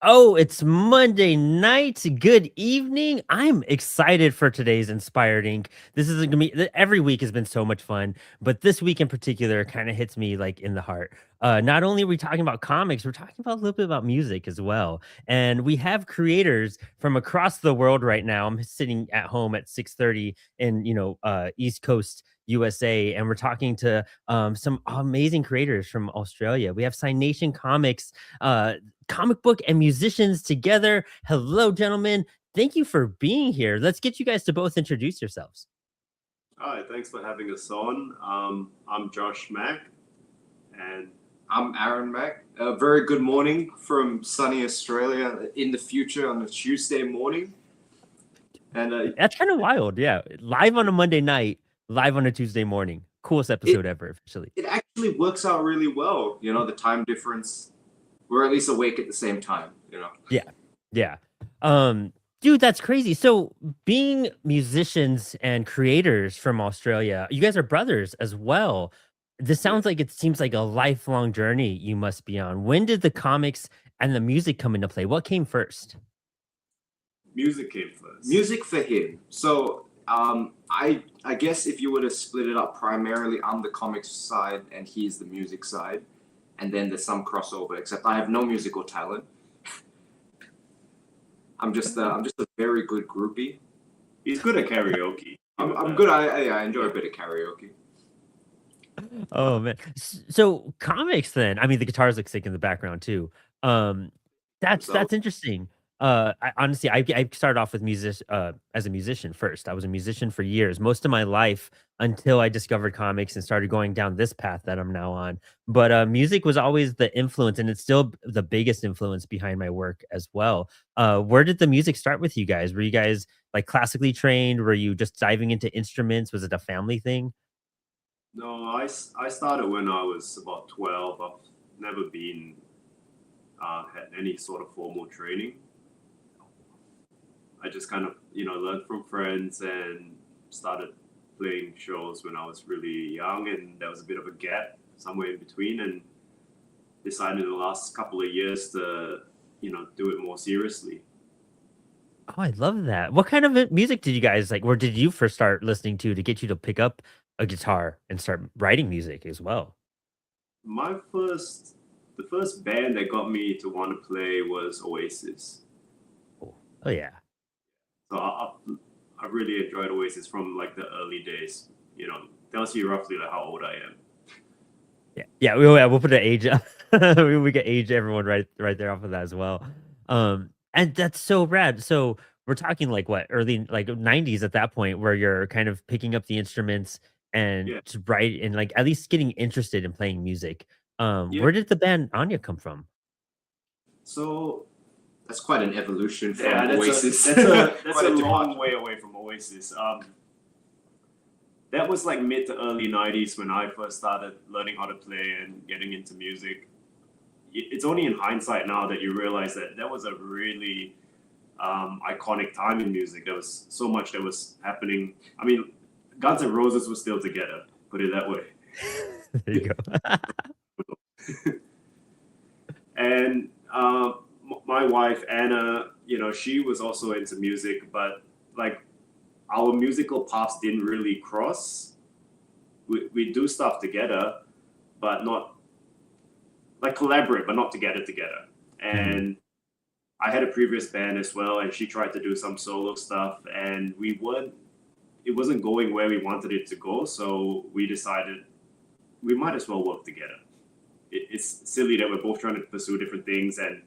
Oh, it's Monday night. Good evening. I'm excited for today's Inspired Ink. This is gonna be every week has been so much fun, but this week in particular kind of hits me like in the heart. Not only are we talking about comics, we're talking about a little bit about music as well. And we have creators from across the world right now. I'm sitting at home at 6:30 in East Coast USA, and we're talking to some amazing creators from Australia. We have Cynation Comics, comic book and musicians together. Hello, gentlemen. Thank you for being here. Let's get you guys to both introduce yourselves. Hi, thanks for having us on. I'm Josh Mack, and I'm Aaron Mack. A very good morning from sunny Australia in the future on a Tuesday morning. And That's kind of wild. Yeah. Live on a Monday night, live on a Tuesday morning. Coolest episode ever, officially. it actually works out really well. You know, the time difference. We're at least awake at the same time, you know. Yeah. Yeah. Dude, that's crazy. So being musicians and creators from Australia, you guys are brothers as well. This Yeah. sounds like it seems like a lifelong journey you must be on. When did the comics and the music come into play? What came first? music came first. Music for him. So I guess if you were to split it up, primarily I'm the comics side and he's the music side, and then there's some crossover. Except I have no musical talent. I'm just a very good groupie. He's good at karaoke. I'm good. I enjoy a bit of karaoke. Oh man. So comics then. I mean the guitars look sick in the background too. Um that's So interesting. I started off with music as a musician first. I was a musician for years, most of my life until I discovered comics and started going down this path that I'm now on. But music was always the influence and it's still the biggest influence behind my work as well. Where did the music start with you guys? Were you guys like classically trained? Were you just diving into instruments? Was it a family thing? No, I started when I was about 12. I've never been had any sort of formal training. I just kind of learned from friends and started playing shows when I was really young, and there was a bit of a gap somewhere in between, and decided in the last couple of years to do it more seriously. Oh, I love that. What kind of music did you guys like? Where did you first start listening to get you to pick up a guitar and start writing music as well? My first, the first band that got me to want to play was Oasis. Oh, oh yeah. So I really enjoyed Oasis from like the early days. Tells you roughly like how old I am. Yeah, yeah, we'll put an age. We can age everyone right there off of that as well. And that's so rad. So we're talking like what early like 90s at that point where you're kind of picking up the instruments and Yeah, to write and like at least getting interested in playing music. yeah. Where did the band Anya come from? so that's quite an evolution Yeah, from Oasis. that's Quite a a long departure. way away from Oasis. That was like mid to early '90s when I first started learning how to play and getting into music. It's only in hindsight now that you realize that that was a really iconic time in music. There was so much that was happening. I mean, Guns N' Roses was still together. Put it that way. There you go. And my wife Anna, she was also into music, but like our musical paths didn't really cross. We do stuff together, but not like collaborate, but not together. Mhm. And I had a previous band as well, and she tried to do some solo stuff, and it wasn't going where we wanted it to go. So we decided we might as well work together. It's silly that we're both trying to pursue different things, and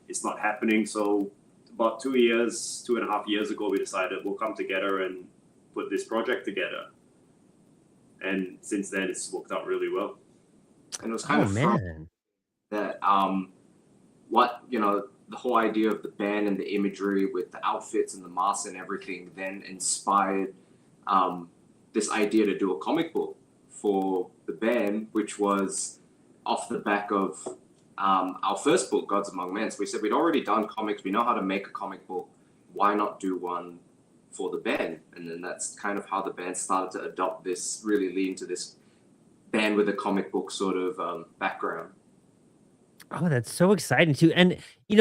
it's not happening. So about 2 years, 2.5 years ago, we decided we'll come together and put this project together. And since then, it's worked out really well. And it was kind Oh of from man. that what the whole idea of the band and the imagery with the outfits and the masks and everything then inspired um, this idea to do a comic book for the band, which was off the back of our first book, Gods Among Men. So we said we'd already done comics, we know how to make a comic book, why not do one for the band? And then that's kind of how the band started to adopt this, really lean to this band with a comic book sort of background. Oh, that's so exciting too. And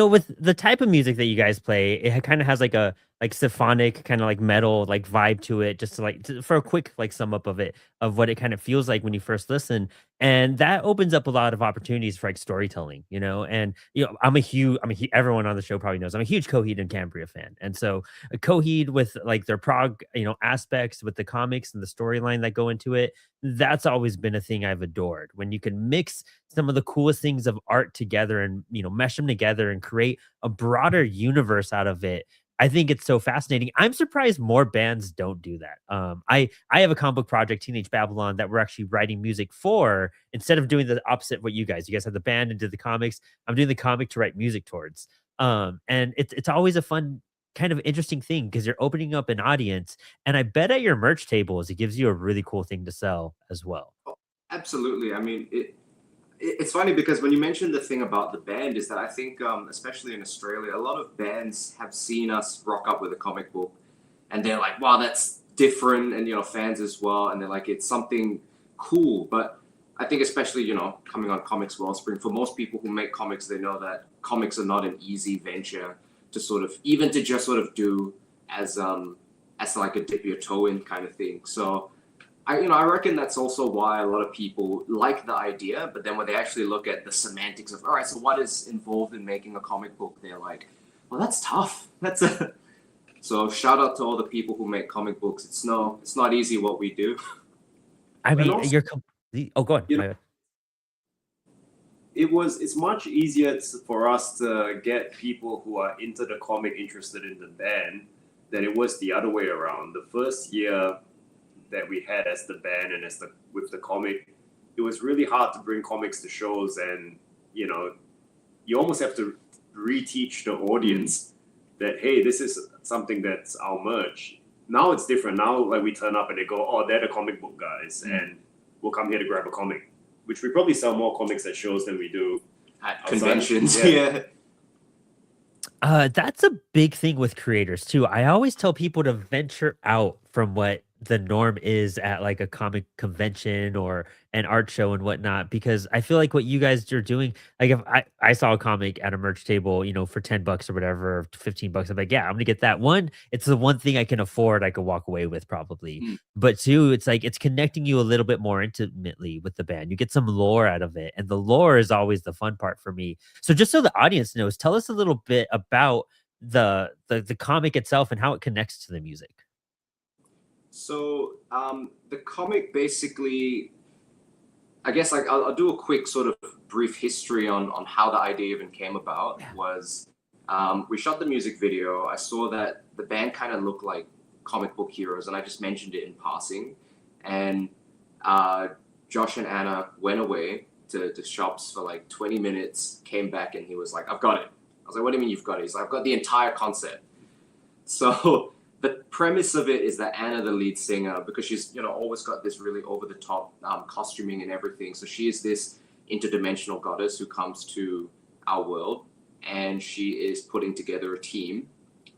with the type of music that you guys play, it kind of has like a like symphonic kind of like metal like vibe to it, just to for a quick like sum up of it, of what it kind of feels like when you first listen. And that opens up a lot of opportunities for like storytelling, and everyone on the show probably knows I'm a huge Coheed and Cambria fan. And so Coheed with like their prog, aspects with the comics and the storyline that go into it, that's always been a thing I've adored. When you can mix some of the coolest things of art together and mesh them together and create a broader universe out of it. I think it's so fascinating. I'm surprised more bands don't do that. I have a comic book project, Teenage Babylon, that we're actually writing music for. Instead of doing the opposite of what you guys have the band and did the comics. I'm doing the comic to write music towards. And it's always a fun kind of interesting thing because you're opening up an audience, and I bet at your merch tables it gives you a really cool thing to sell as well. Oh, absolutely. I mean, it's funny because when you mentioned the thing about the band is that I think, especially in Australia, a lot of bands have seen us rock up with a comic book, and they're like, "Wow, that's different," and fans as well, and they're like, "It's something cool." But I think, especially coming on Comix Wellspring, for most people who make comics, they know that comics are not an easy venture to just sort of do as like a dip your toe in kind of thing. So I reckon that's also why a lot of people like the idea, but then when they actually look at the semantics of, all right, so what is involved in making a comic book, they're like, well, that's tough. So shout out to all the people who make comic books. It's not easy what we do. I mean, also, you're complete. Oh, go on. It's much easier for us to get people who are into the comic interested in the band than it was the other way around. The first year that we had as the band and with the comic, it was really hard to bring comics to shows, and you almost have to reteach the audience that, hey, this is something that's our merch. Now it's different. Now like we turn up and they go, oh, they're the comic book guys, and we'll come here to grab a comic, which we probably sell more comics at shows than we do At conventions. Yeah. That's a big thing with creators too. I always tell people to venture out from what the norm is at like a comic convention or an art show and whatnot, because I feel like what you guys are doing, like if I saw a comic at a merch table, for $10 or whatever, or $15, I'm like, yeah, I'm gonna get that one. It's the one thing I can afford, I could walk away with probably. But two, it's like it's connecting you a little bit more intimately with the band. You get some lore out of it, and the lore is always the fun part for me. So just so the audience knows, tell us a little bit about the comic itself and how it connects to the music. So the comic basically, I guess like I'll do a quick sort of brief history on how the idea even came about. Was we shot the music video. I saw that the band kind of looked like comic book heroes, and I just mentioned it in passing. And Josh and Anna went away to shops for like 20 minutes, came back, and he was like, I've got it. I was like, what do you mean you've got it? He's like, I've got the entire concept. So the premise of it is that Anna, the lead singer, because she's always got this really over the top costuming and everything. So she is this interdimensional goddess who comes to our world, and she is putting together a team.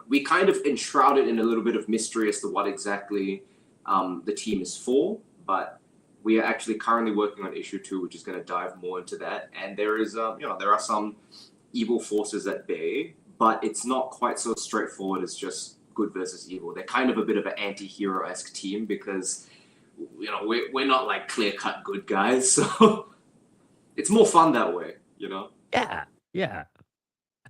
We kind of enshroud it in a little bit of mystery as to what exactly the team is for, but we are actually currently working on issue 2, which is going to dive more into that. And there is, there are some evil forces at bay, but it's not quite so straightforward as just good versus evil. They're kind of a bit of an anti-hero-esque team because we're not like clear-cut good guys, so it's more fun that way. Yeah.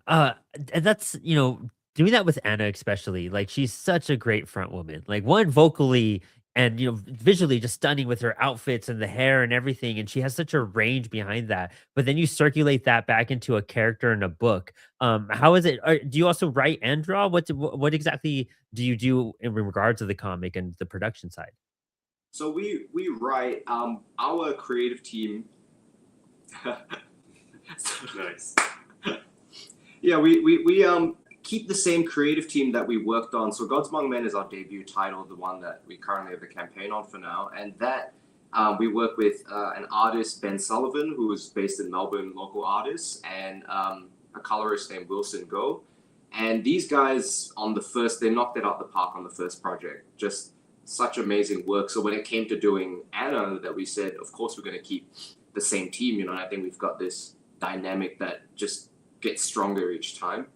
And that's doing that with Anna especially. Like she's such a great front woman. Like one, vocally and visually just stunning with her outfits and the hair and everything, and she has such a range behind that. But then you circulate that back into a character in a book. How is it? Do you also write and draw? What exactly do you do in regards to the comic and the production side? So we write our creative team. Nice. Yeah, we keep the same creative team that we worked on. So Gods Among Men is our debut title, the one that we currently have the campaign on for now. And that we work with an artist, Ben Sullivan, who is based in Melbourne, local artist, and a colorist named Wilson Go. And these guys they knocked it out the park on the first project. Just such amazing work. So when it came to doing Anna, that we said, of course, we're going to keep the same team, and I think we've got this dynamic that just gets stronger each time.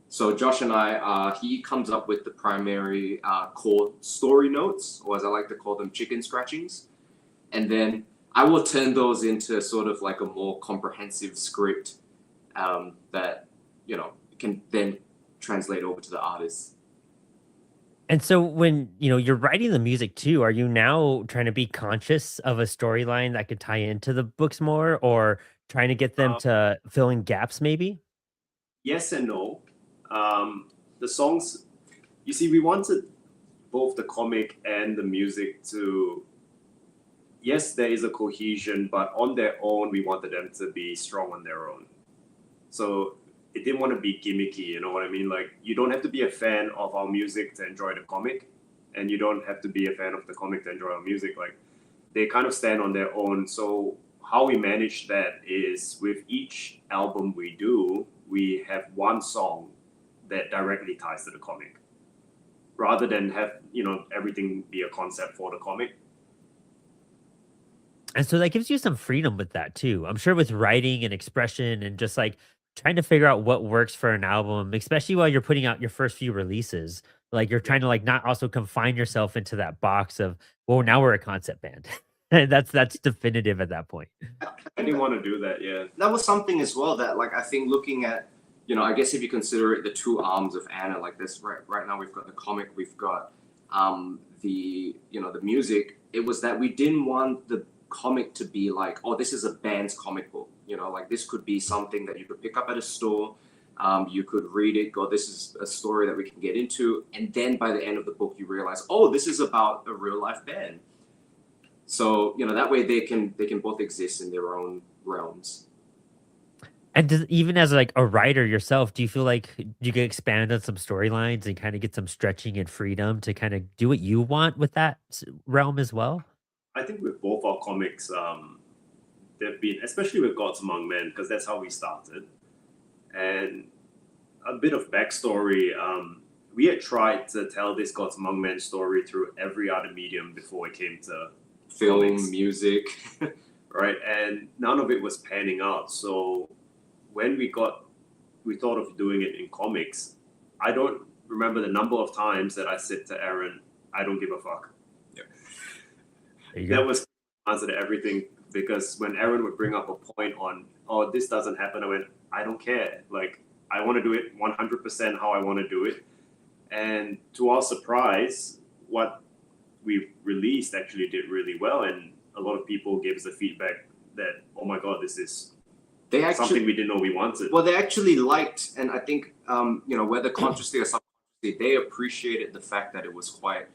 So Josh and I, he comes up with the primary core story notes, or as I like to call them, chicken scratchings, and then I will turn those into sort of like a more comprehensive script that can then translate over to the artist. And so when, you're writing the music too, are you now trying to be conscious of a storyline that could tie into the books more, or trying to get them to fill in gaps maybe? Yes and no. The songs, you see, we wanted both the comic and the music to, yes, there is a cohesion, but on their own, we wanted them to be strong on their own. So it didn't want to be gimmicky, you know what I mean? Like, you don't have to be a fan of our music to enjoy the comic, and you don't have to be a fan of the comic to enjoy our music. Like, they kind of stand on their own. So how we manage that is with each album we do, we have one song that directly ties to the comic, rather than have everything be a concept for the comic. And so that gives you some freedom with that too. I'm sure with writing and expression and just like trying to figure out what works for an album, especially while you're putting out your first few releases. Like you're trying to like not also confine yourself into that box of, well, now we're a concept band. And that's definitive at that point. I didn't want to do that. Yeah, That was something as well that, like, I think looking at, I guess if you consider it the two arms of Anna, like this, right now we've got the comic, we've got the music. It was that we didn't want the comic to be like, oh, this is a band's comic book. Like this could be something that you could pick up at a store. You could read it, go, this is a story that we can get into. And then by the end of the book, you realize, oh, this is about a real life band. So, that way they can both exist in their own realms. And even as like a writer yourself, do you feel like you can expand on some storylines and kind of get some stretching and freedom to kind of do what you want with that realm as well? I think with both our comics, they've been, especially with Gods Among Men, because that's how we started. And a bit of backstory, we had tried to tell this Gods Among Men story through every other medium before it came to Film, comics. music. Right? And none of it was panning out. So when we thought of doing it in comics, I don't remember the number of times that I said to Aaron, I don't give a fuck. That was the answer to everything, because when Aaron would bring up a point on, oh, this doesn't happen, I went, I don't care. Like, I want to do it 100% how I want to do it. And to our surprise, what we released actually did really well. And a lot of people gave us the feedback that, oh my God, this is something we didn't know we wanted. Well, they actually liked, and I think, whether consciously or subconsciously, they appreciated the fact that it was quite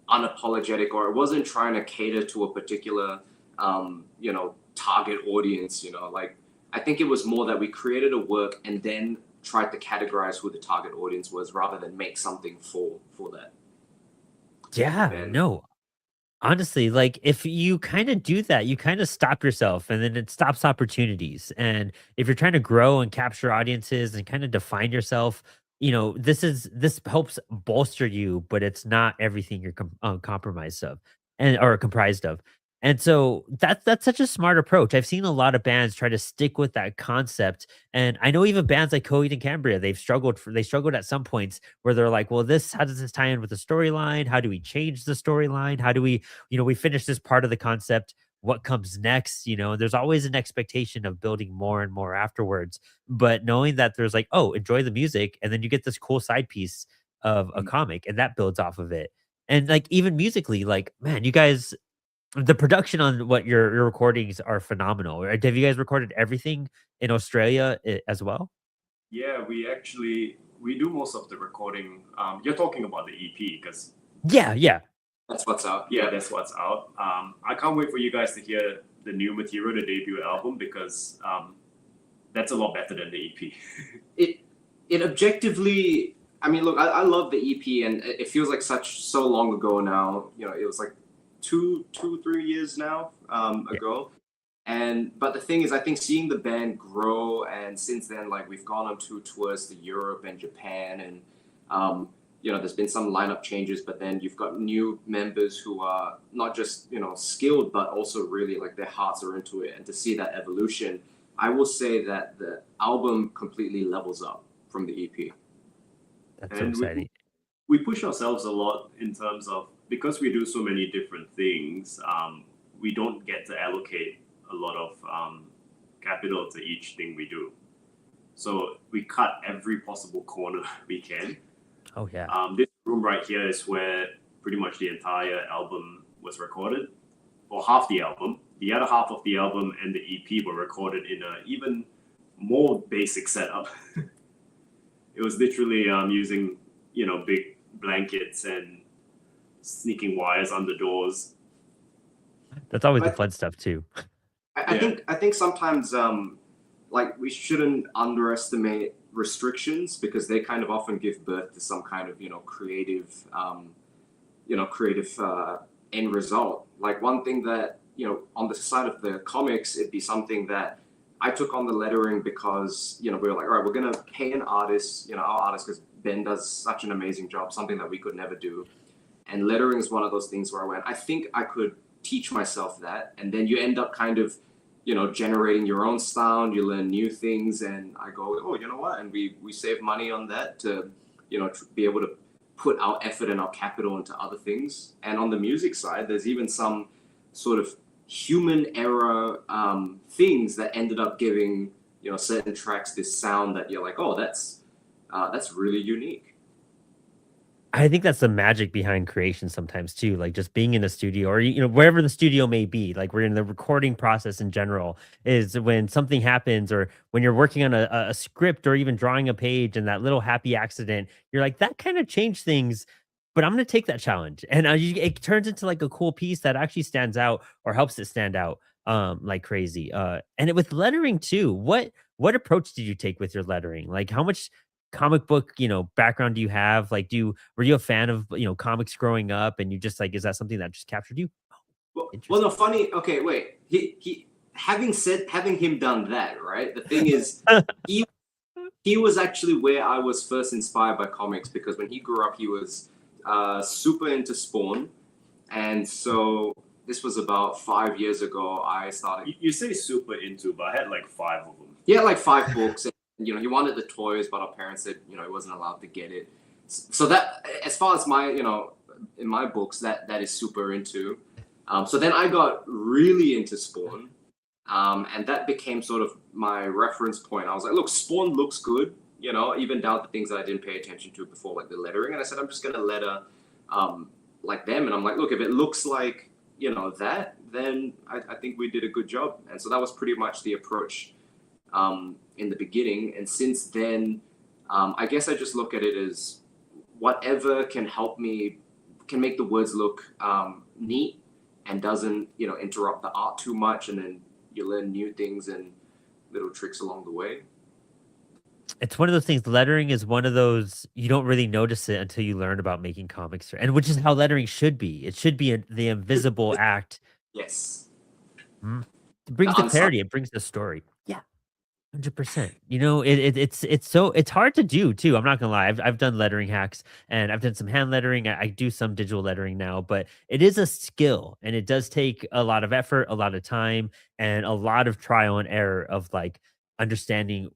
unapologetic, or it wasn't trying to cater to a particular target audience. Like, I think it was more that we created a work and then tried to categorize who the target audience was, rather than make something for that. Yeah, no. Honestly, like if you kind of do that, you kind of stop yourself and then it stops opportunities. And if you're trying to grow and capture audiences and kind of define yourself, this helps bolster you, but it's not everything you're compromised of and or comprised of. And so that's such a smart approach. I've seen a lot of bands try to stick with that concept, and I know even bands like Coheed and Cambria, they struggled at some points where they're like, well, how does this tie in with the storyline? How do we change the storyline? How do we, we finish this part of the concept? What comes next? There's always an expectation of building more and more afterwards. But knowing that there's like, oh, enjoy the music, and then you get this cool side piece of a comic, and that builds off of it. And like even musically, like man, you guys, the production on what your recordings are phenomenal. Right? Have you guys recorded everything in Australia as well? Yeah, we do most of the recording. You're talking about the EP, because Yeah. That's what's out. Yeah, that's what's out. I can't wait for you guys to hear the new material, the debut album, because that's a lot better than the EP. It objectively, I mean, look, I love the EP, and it feels like so long ago now. It was like 3 years now ago. But the thing is, I think seeing the band grow, and since then, like we've gone on tours to Europe and Japan, and there's been some lineup changes, but then you've got new members who are not just skilled, but also really like their hearts are into it, and to see that evolution, I will say that the album completely levels up from the EP. That's so And exciting. we push ourselves a lot in terms of, because we do so many different things, we don't get to allocate a lot of capital to each thing we do. So we cut every possible corner we can. Oh yeah. This room right here is where pretty much the entire album was recorded, or half the album. The other half of the album and the EP were recorded in an even more basic setup. It was literally using, big blankets and sneaking wires under doors. That's always the But fun stuff too. I think sometimes like we shouldn't underestimate restrictions because they kind of often give birth to some kind of creative end result. Like one thing that on the side of the comics, it'd be something that I took on the lettering because we were like, all right, we're gonna pay an artist, our artist, because Ben does such an amazing job, something that we could never do. And lettering is one of those things where I went, I think I could teach myself that, and then you end up kind of generating your own sound, you learn new things, and I go, oh, you know what, and we save money on that to be able to put our effort and our capital into other things. And on the music side, there's even some sort of human error things that ended up giving certain tracks this sound that you're like, oh, that's really unique. I think that's the magic behind creation sometimes too, like just being in a studio or wherever the studio may be, like we're in the recording process in general, is when something happens or when you're working on a script or even drawing a page and that little happy accident, you're like, that kind of changed things, but I'm going to take that challenge. And it turns into like a cool piece that actually stands out or helps it stand out like crazy. With lettering too, what approach did you take with your lettering? Like how much comic book, background do you have? Like, were you a fan of, comics growing up and you just like, is that something that just captured you? Well, no, funny. Okay, wait. He having him done that, right? The thing is, he was actually where I was first inspired by comics because when he grew up, he was super into Spawn, and so this was about 5 years ago. I started. You say super into, but I had like 5 of them. Yeah, like 5 books. And, he wanted the toys, but our parents said he wasn't allowed to get it. So that, as far as my in my books, that is super into. So then I got really into Spawn, and that became sort of my reference point. I was like, look, Spawn looks good, even down to things that I didn't pay attention to before, like the lettering. And I said, I'm just going to letter like them. And I'm like, look, if it looks like, that, then I think we did a good job. And so that was pretty much the approach in the beginning. And since then, I guess I just look at it as whatever can help me, can make the words look neat and doesn't interrupt the art too much, and then you learn new things and little tricks along the way. It's one of those things. Lettering is one of those you don't really notice it until you learn about making comics, and which is how lettering should be. It should be the invisible act. Yes. It brings the clarity. It brings the story. Yeah. 100%. It's hard to do too. I'm not gonna lie. I've done lettering hacks and I've done some hand lettering. I do some digital lettering now, but it is a skill and it does take a lot of effort, a lot of time, and a lot of trial and error of like understanding,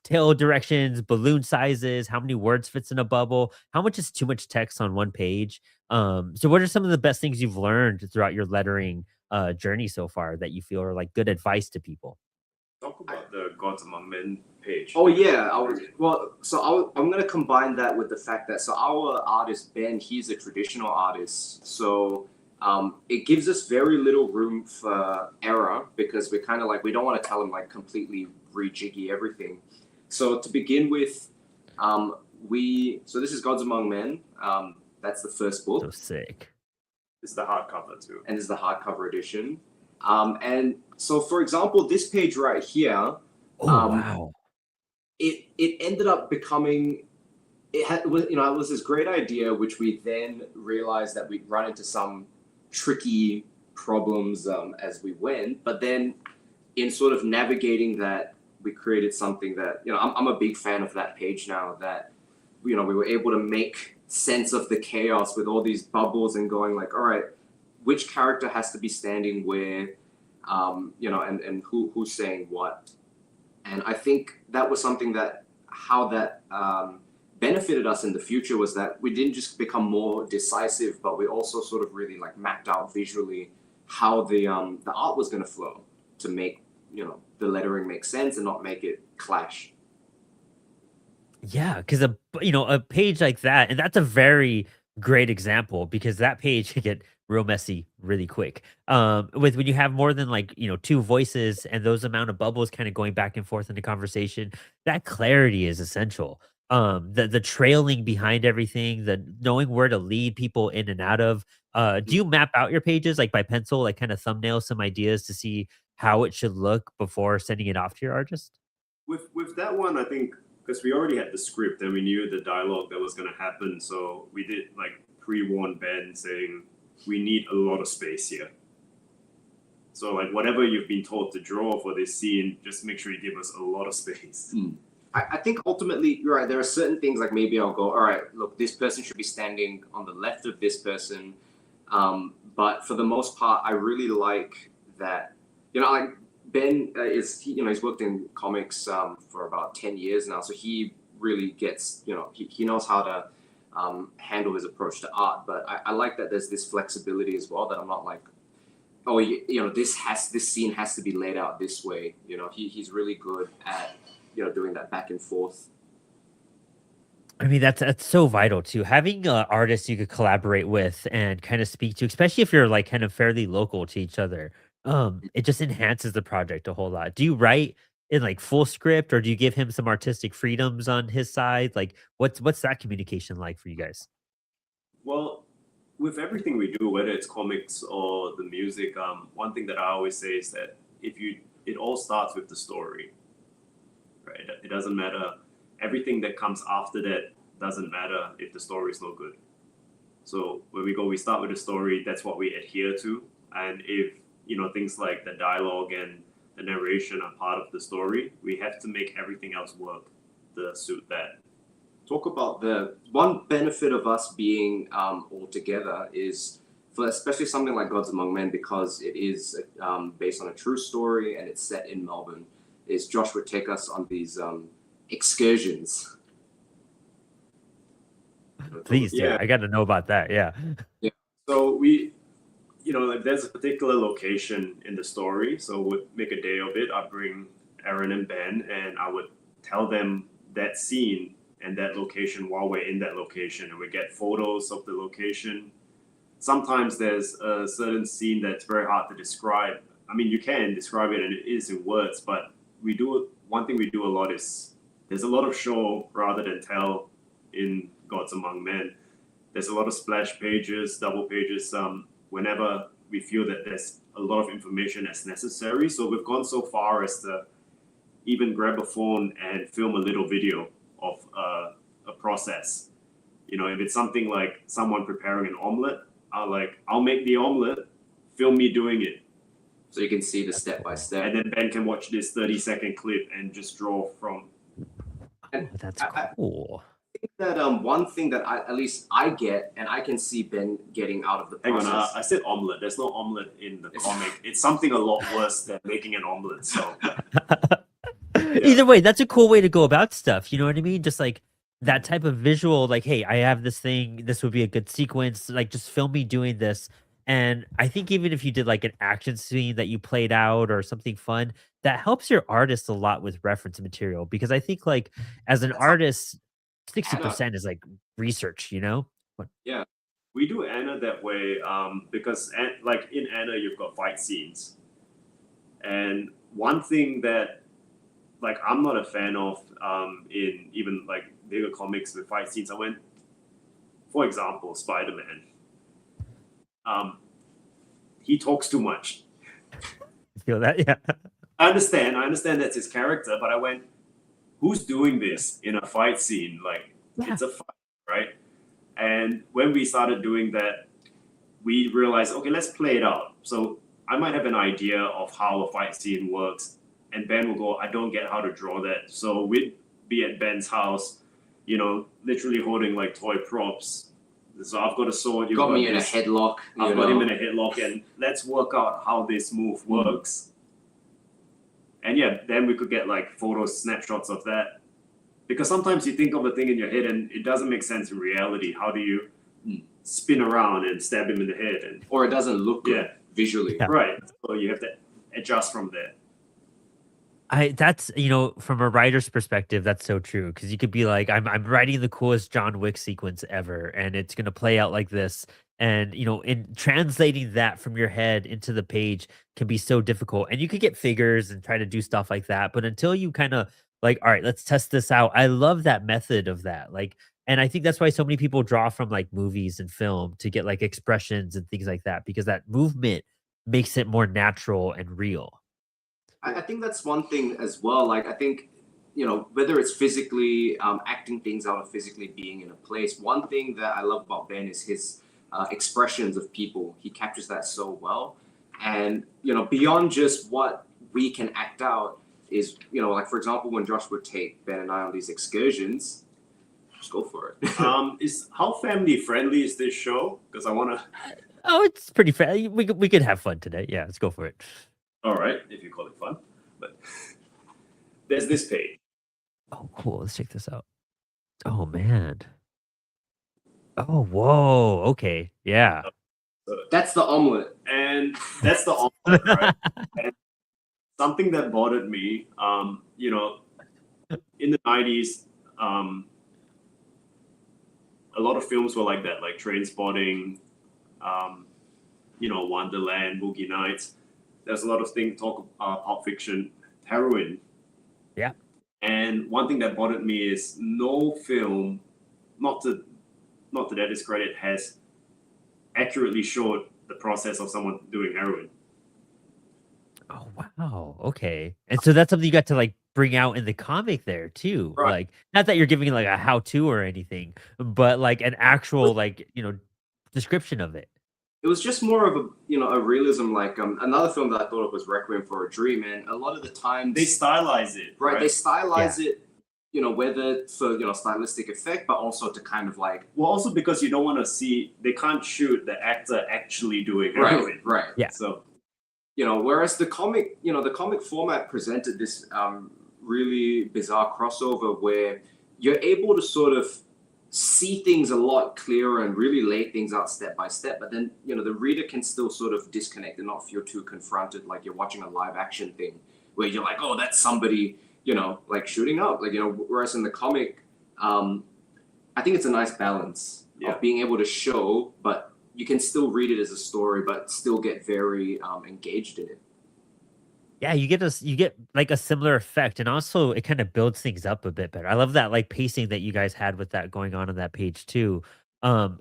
tail directions, balloon sizes, how many words fits in a bubble, how much is too much text on one page. So what are some of the best things you've learned throughout your lettering journey so far that you feel are like good advice to people? Talk about the Gods Among Men page. Oh yeah, I'm gonna combine that with the fact that our artist Ben, he's a traditional artist, so it gives us very little room for error because we're kind of like we don't want to tell him like completely rejiggy everything. So to begin with, this is Gods Among Men. That's the first book. So sick. It's the hardcover too, and this is the hardcover edition. And so, for example, this page right here, wow, it ended up becoming, it was this great idea, which we then realized that we'd run into some tricky problems as we went. But then, in sort of navigating that, we created something that I'm a big fan of that page now. That we were able to make sense of the chaos with all these bubbles and going like, all right, which character has to be standing where, and who's saying what. And I think that was something that how that benefited us in the future was that we didn't just become more decisive, but we also sort of really like mapped out visually how the art was going to flow to make the lettering make sense and not make it clash. Yeah, because a page like that, and that's a very great example because that page can get real messy really quick. With when you have more than like two voices and those amount of bubbles kind of going back and forth in the conversation, that clarity is essential. The trailing behind everything, the knowing where to lead people in and out of. Do you map out your pages like by pencil, like kind of thumbnail some ideas to see how it should look before sending it off to your artist? With that one, I think because we already had the script and we knew the dialogue that was going to happen, so we did like pre-warn Ben saying we need a lot of space here. So like whatever you've been told to draw for this scene, just make sure you give us a lot of space. I think ultimately you're right. There are certain things like maybe I'll go, all right, look, this person should be standing on the left of this person. But for the most part, I really like that, like Ben he's worked in comics for about 10 years now. So he really gets, he knows how to handle his approach to art. But I like that there's this flexibility as well, that I'm not like, oh, this scene has to be laid out this way. He's really good at, doing that back and forth. I mean, that's so vital too. Having artists you could collaborate with and kind of speak to, especially if you're like kind of fairly local to each other, it just enhances the project a whole lot. Do you write in like full script, or do you give him some artistic freedoms on his side? Like, what's that communication like for you guys? Well, with everything we do, whether it's comics or the music, one thing that I always say is that it all starts with the story, right? It doesn't matter. Everything that comes after that doesn't matter if the story is no good. So when we start with the story. That's what we adhere to. And if things like the dialogue and the narration are part of the story, we have to make everything else work to suit that. Talk about the one benefit of us being all together is for especially something like Gods Among Men, because it is based on a true story and it's set in Melbourne, is Josh would take us on these excursions. Please, yeah, I got to know about that. Yeah. So we, if there's a particular location in the story, so we'd make a day of it. I'd bring Aaron and Ben, and I would tell them that scene and that location while we're in that location, and we get photos of the location. Sometimes there's a certain scene that's very hard to describe. I mean, you can describe it and it is in words, but one thing we do a lot is there's a lot of show rather than tell in Gods Among Men. There's a lot of splash pages, double pages, whenever we feel that there's a lot of information that's necessary. So we've gone so far as to even grab a phone and film a little video of a process. If it's something like someone preparing an omelet, I'll make the omelet, film me doing it. So you can see the step by step. And then Ben can watch this 30-second clip and just draw from. And that's cool. I think that one thing that at least I get, and I can see Ben getting out of the process. Hang on, I said omelet. There's no omelet in the comic. It's something a lot worse than making an omelet. So either way, that's a cool way to go about stuff. You know what I mean? Just like that type of visual, like, hey, I have this thing. This would be a good sequence. Like, just film me doing this. And I think even if you did like an action scene that you played out or something fun, that helps your artist a lot with reference material. Because I think like as an artist, 60% is like research, Yeah, we do Anna that way because like in Anna, you've got fight scenes. And one thing that like I'm not a fan of in even like bigger comics with fight scenes, for example, Spider-Man. He talks too much. You feel that? Yeah. I understand that's his character, but I went, who's doing this in a fight scene? Like, It's a fight, right? And when we started doing that, we realized, okay, let's play it out. So I might have an idea of how a fight scene works, and Ben will go, I don't get how to draw that. So we'd be at Ben's house, literally holding like toy props, So I've got a sword. You've got me in a this. headlock. I've got him in a headlock, and let's work out how this move works. And yeah, then we could get like photos, snapshots of that. Because sometimes you think of a thing in your head and it doesn't make sense in reality. How do you spin around and stab him in the head? And or it doesn't look good visually. Yeah. right. So you have to adjust from there. That's, you know, from a writer's perspective, that's so true. Cause you could be like, I'm writing the coolest John Wick sequence ever, and it's gonna play out like this. And, you know, in translating that from your head into the page can be so difficult. And you could get figures and try to do stuff like that. But until you kind of like, all right, let's test this out. I love that method of that. Like, and I think that's why so many people draw from like movies and film to get like expressions and things like that, because that movement makes it more natural and real. I think that's one thing as well. Like, I think, you know, whether it's physically acting things out or physically being in a place, one thing that I love about Ben is his expressions of people. He captures that so well. And, you know, beyond just what we can act out is, you know, like, for example, when Josh would take Ben and I on these excursions, just go for it. Is how family friendly is this show? Because I want to. Oh, it's pretty fair. We could have fun today. Yeah, let's go for it. All right, if you call it fun, but there's this page. Oh, cool. Let's check this out. Oh man. Oh, whoa. Okay. Yeah. That's the omelet. And that's the omelet, right? And something that bothered me, you know, in the 90s, a lot of films were like that, like Trainspotting, you know, Wonderland, Boogie Nights. There's a lot of things talk Pulp Fiction, heroin. Yeah. And one thing that bothered me is no film, not to that discredit, has accurately showed the process of someone doing heroin. Oh, wow. Okay. And so that's something you got to like bring out in the comic there too. Right. Like, not that you're giving like a how to or anything, but like an actual, like, you know, description of it. It was just more of a, you know, a realism. Like another film that I thought of was Requiem for a Dream, and a lot of the times They stylize it, right? They stylize it, you know, whether for, you know, stylistic effect, but also to kind of like, well, also because you don't want to see, they can't shoot the actor actually doing heroin. right. Yeah. So, You know, whereas the comic, you know, the comic format presented this really bizarre crossover where you're able to sort of see things a lot clearer and really lay things out step by step. But then, you know, the reader can still sort of disconnect and not feel too confronted, like you're watching a live action thing where you're like, oh, that's somebody, you know, like shooting up. Like, you know, whereas in the comic, I think it's a nice balance of being able to show, but you can still read it as a story, but still get very engaged in it. Yeah, you get like a similar effect, and also it kind of builds things up a bit better. I love that like pacing that you guys had with that going on that page too. And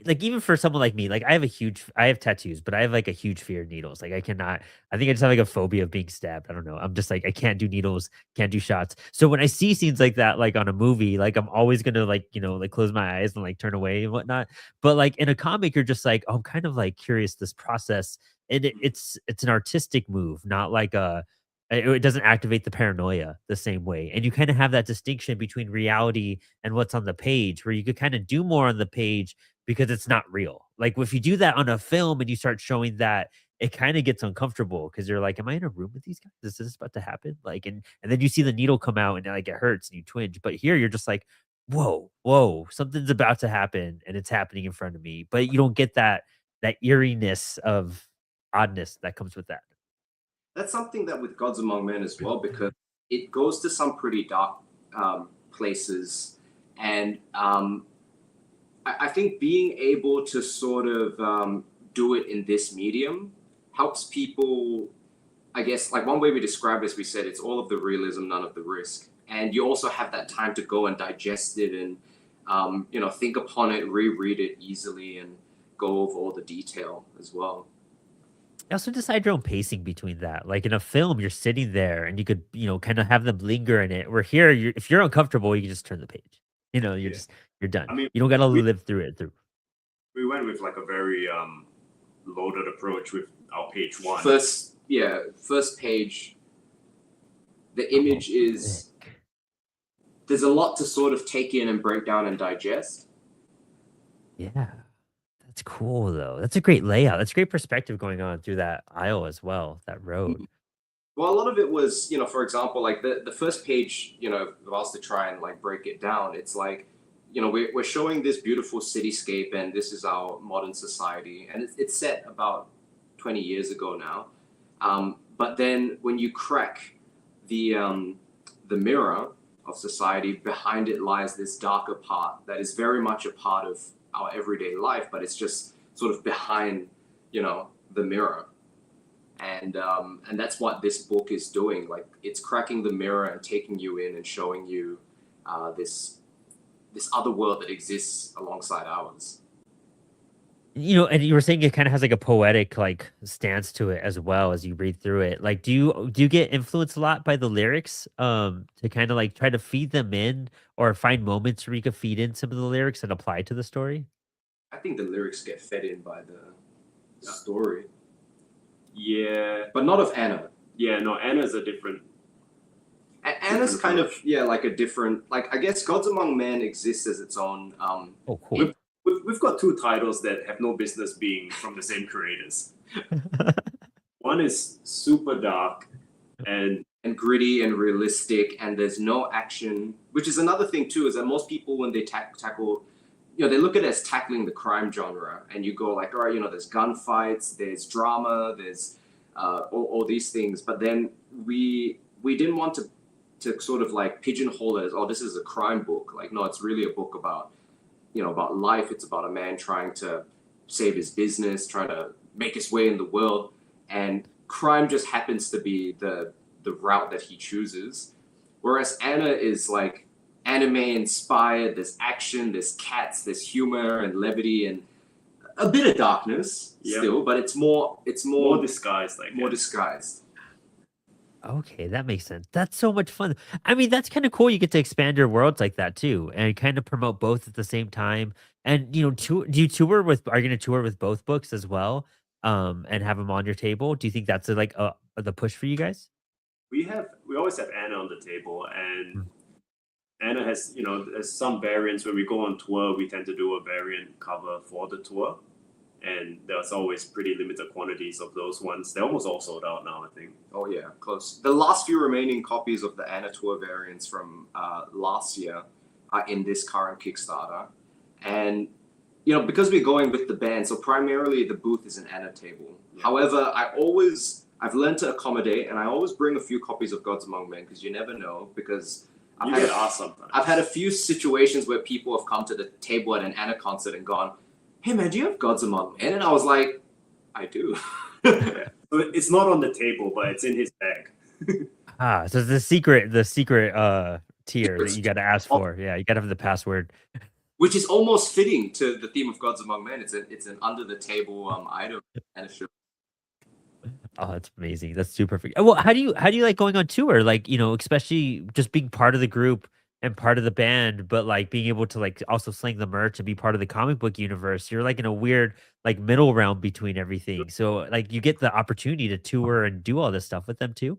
like even for someone like me, like I have tattoos, but I have like a huge fear of needles. Like I cannot, I think I just have like a phobia of being stabbed. I don't know. I'm just like I can't do needles, can't do shots. So when I see scenes like that, like on a movie, like I'm always gonna like, you know, like close my eyes and like turn away and whatnot. But like in a comic, you're just like, oh, I'm kind of like curious this process. It's an artistic move, not like it doesn't activate the paranoia the same way. And you kind of have that distinction between reality and what's on the page, where you could kind of do more on the page because it's not real. Like if you do that on a film and you start showing that, it kind of gets uncomfortable because you're like, am I in a room with these guys? Is this about to happen? Like, and then you see the needle come out and like it hurts and you twinge. But here you're just like, whoa, something's about to happen and it's happening in front of me. But you don't get that eeriness of oddness that comes with that. That's something that with Gods Among Men as well, because it goes to some pretty dark places. And I think being able to sort of do it in this medium helps people, I guess, like one way we describe it is we said it's all of the realism, none of the risk. And you also have that time to go and digest it and, you know, think upon it, reread it easily and go over all the detail as well. You also decide your own pacing between that. Like in a film, you're sitting there and you could, you know, kind of have them linger in it. Where here, if you're uncomfortable, you can just turn the page. You know, you're done. I mean, you don't got to live through it. We went with like a very loaded approach with our page one. First page, the image is, there's a lot to sort of take in and break down and digest. Yeah. That's cool though. That's a great layout. That's great perspective going on through that aisle as well, that road. Well, a lot of it was, for example, like the first page, if I was to try and like break it down, it's like, we're showing this beautiful cityscape and this is our modern society. And it's set about 20 years ago now. But then when you crack the mirror of society, behind it lies this darker part that is very much a part of our everyday life, but it's just sort of behind, the mirror. And that's what this book is doing. Like it's cracking the mirror and taking you in and showing you this other world that exists alongside ours. And you were saying it kind of has like a poetic like stance to it as well as you read through it. Like, do you get influenced a lot by the lyrics, to kind of like try to feed them in or find moments where you could feed in some of the lyrics and apply to the story? I think the lyrics get fed in by the story, Yeah, but not of Anna. yeah. No, Anna's a different. Anna's Different kind of like a different, like I guess Gods Among Men exists as its own. Oh, cool. We've got two titles that have no business being from the same creators. One is super dark, and And gritty and realistic, and there's no action, which is another thing too. Is that most people when they tackle, they look at it as tackling the crime genre, and you go like, all right, there's gunfights, there's drama, there's all these things, but then we didn't want to sort of like pigeonhole it as, oh, this is a crime book. Like, no, it's really a book about about life. It's about a man trying to save his business, trying to make his way in the world, and crime just happens to be the route that he chooses. Whereas Anna is like anime inspired. There's action, there's cats, there's humor and levity and a bit of darkness still, but it's more more disguised, more disguised. Okay, that makes sense. That's so much fun. I mean, that's kind of cool. You get to expand your worlds like that too, and kind of promote both at the same time. And do you tour with? Are you going to tour with both books as well? And have them on your table. Do you think that's like the push for you guys? We always have Anna on the table, and Mm. Anna has there's some variants when we go on tour. We tend to do a variant cover for the tour, and there's always pretty limited quantities of those ones. They're almost all sold out now, I think. Oh yeah, close. The last few remaining copies of the Anna Tour variants from last year are in this current Kickstarter, and because we're going with the band, so primarily the booth is an Anna table. Yeah. However, I've learned to accommodate, and I always bring a few copies of Gods Among Men because you never know. Because You get asked sometimes. I've had a few situations where people have come to the table at an Anna concert and gone, "Hey man, do you have Gods Among Men?" And I was like, "I do." Yeah. So it's not on the table, but it's in his bag. So it's the secret tier that you got to ask for. Yeah, you got to have the password. Which is almost fitting to the theme of Gods Among Men. It's an under the table item and a show. Oh, that's amazing. That's super. Well, how do you like going on tour? Like, especially just being part of the group and part of the band, but like being able to like also sling the merch and be part of the comic book universe. You're like in a weird like middle realm between everything. So like you get the opportunity to tour and do all this stuff with them too.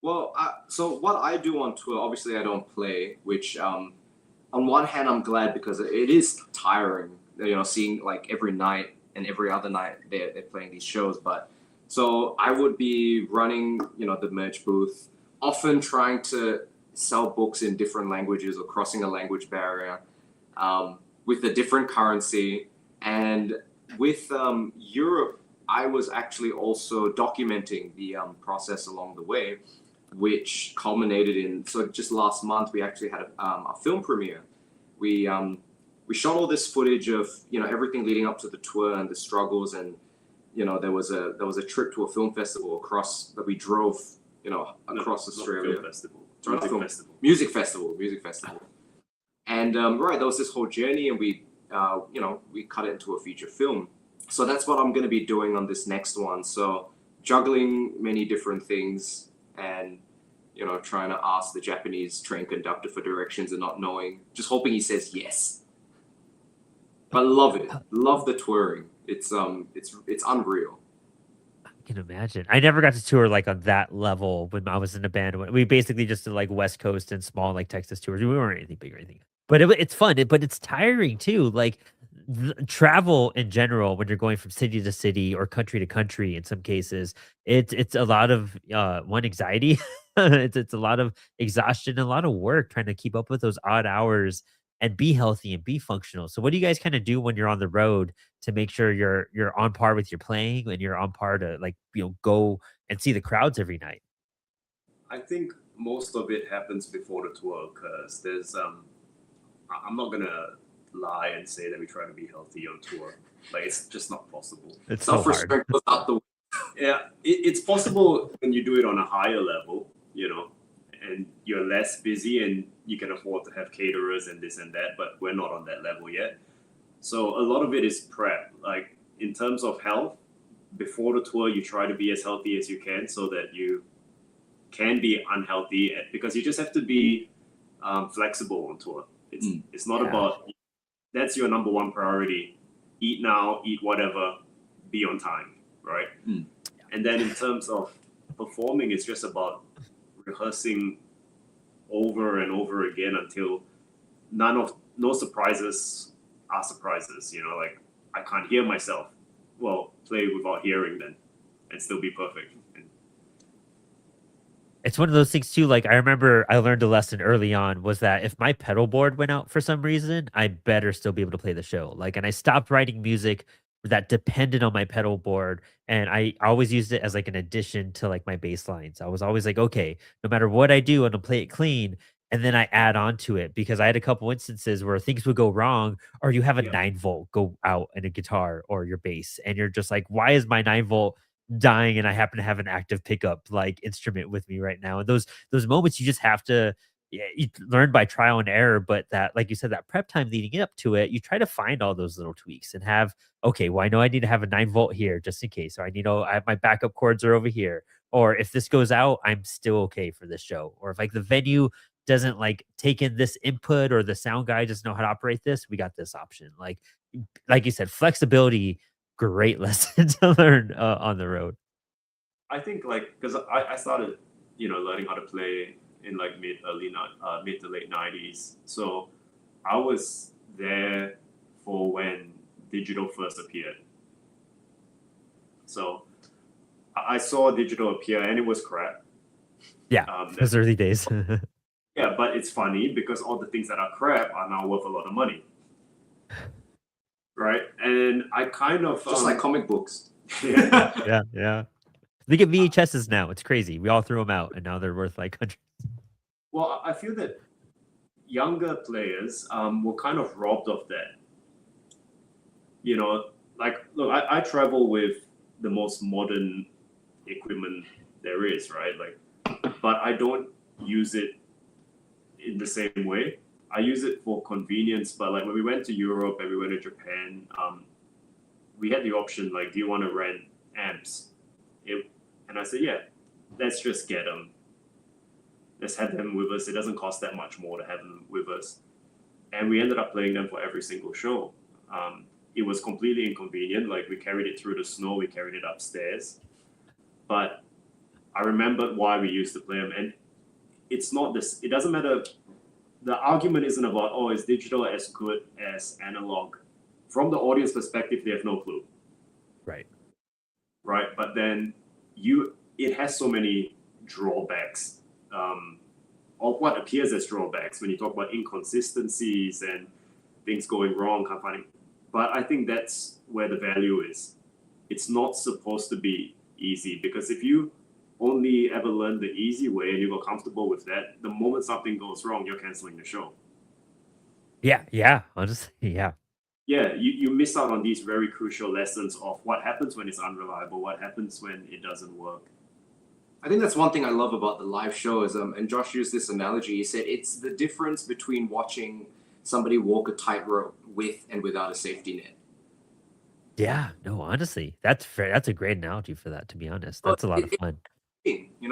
Well, so what I do on tour, obviously I don't play, which on one hand I'm glad because it is tiring, seeing like every night and every other night they're playing these shows. But so I would be running, the merch booth, often trying to sell books in different languages or crossing a language barrier with a different currency. And with Europe, I was actually also documenting the process along the way, which culminated in, so just last month we actually had a film premiere. We shot all this footage of everything leading up to the tour and the struggles, and there was a trip to a film festival that we drove across Australia. Film festival. Sorry, not film. Festival. Music festival. And right, there was this whole journey, and we cut it into a feature film. So that's what I'm going to be doing on this next one. So juggling many different things, and trying to ask the Japanese train conductor for directions and not knowing, just hoping he says yes. But love it, love the touring. It's unreal. I can imagine. I never got to tour like on that level when I was in a band. We basically just did like West Coast and small like Texas tours. We weren't anything big or anything, but it's fun. But it's tiring too. Like travel in general, when you're going from city to city or country to country, in some cases, it's a lot of one anxiety. It's a lot of exhaustion and a lot of work trying to keep up with those odd hours and be healthy and be functional. So what do you guys kind of do when you're on the road to make sure you're on par with your playing and you're on par to, like, go and see the crowds every night? I think most of it happens before the tour because I'm not gonna lie and say that we try to be healthy on tour. Like, it's just not possible. It's so hard. Self-respect goes out the Yeah, it's possible when you do it on a higher level, and you're less busy and you can afford to have caterers and this and that, but we're not on that level yet. So a lot of it is prep. Like, in terms of health, before the tour, you try to be as healthy as you can so that you can be unhealthy, because you just have to be flexible on tour. It's not about, that's your number one priority. Eat now, eat whatever, be on time, right? And then in terms of performing, it's just about rehearsing over and over again until no surprises are surprises. Like, I can't hear myself. Well, play without hearing then and still be perfect. It's one of those things too. Like, I remember I learned a lesson early on, was that if my pedal board went out for some reason, I better still be able to play the show. Like, and I stopped writing music that depended on my pedal board, and I always used it as like an addition to like my bass lines. I was always like, okay, no matter what I do, I'm gonna play it clean. And then I add on to it, because I had a couple instances where things would go wrong, or you have a Yeah. 9 volt go out in a guitar or your bass, and you're just like, why is my 9 volt dying and I happen to have an active pickup like instrument with me right now? And those moments you just have to, yeah, you learn by trial and error. But that, like you said, that prep time leading up to it, you try to find all those little tweaks and have, okay, well, I know I need to have a 9 volt here just in case, or I have my backup cords are over here, or if this goes out, I'm still okay for this show. Or if like the venue doesn't like take in this input, or the sound guy doesn't know how to operate this, we got this option. Like you said, flexibility, great lesson to learn on the road. I think, like, because I started, learning how to play in like mid to late '90s. So I was there for when digital first appeared. So I saw digital appear and it was crap. Yeah, those early days. Yeah, but it's funny because all the things that are crap are now worth a lot of money, right? And I kind of just like comic books. Yeah, yeah. They get VHSs now. It's crazy. We all threw them out, and now they're worth like hundreds. Well, I feel that younger players were kind of robbed of that. Like, look, I travel with the most modern equipment there is, right? Like, but I don't use it in the same way. I use it for convenience, but like when we went to Europe and we went to Japan, we had the option, like, do you want to rent amps? And I said, yeah, let's just get them. Let's have them with us. It doesn't cost that much more to have them with us. And we ended up playing them for every single show. It was completely inconvenient. Like, we carried it through the snow, we carried it upstairs. But I remembered why we used to play them. And it's not this, it doesn't matter. The argument isn't about, oh, is digital as good as analog? From the audience perspective, they have no clue. Right. Right. But then it has so many drawbacks, or what appears as drawbacks when you talk about inconsistencies and things going wrong, can't find it. But I think that's where the value is. It's not supposed to be easy, because if you only ever learn the easy way and you got comfortable with that, the moment something goes wrong, you're canceling the show. Yeah, honestly, yeah. Yeah, you miss out on these very crucial lessons of what happens when it's unreliable, what happens when it doesn't work. I think that's one thing I love about the live shows. And Josh used this analogy. He said it's the difference between watching somebody walk a tightrope with and without a safety net. Yeah, no, honestly, that's fair. That's a great analogy for that, to be honest. That's a lot of fun.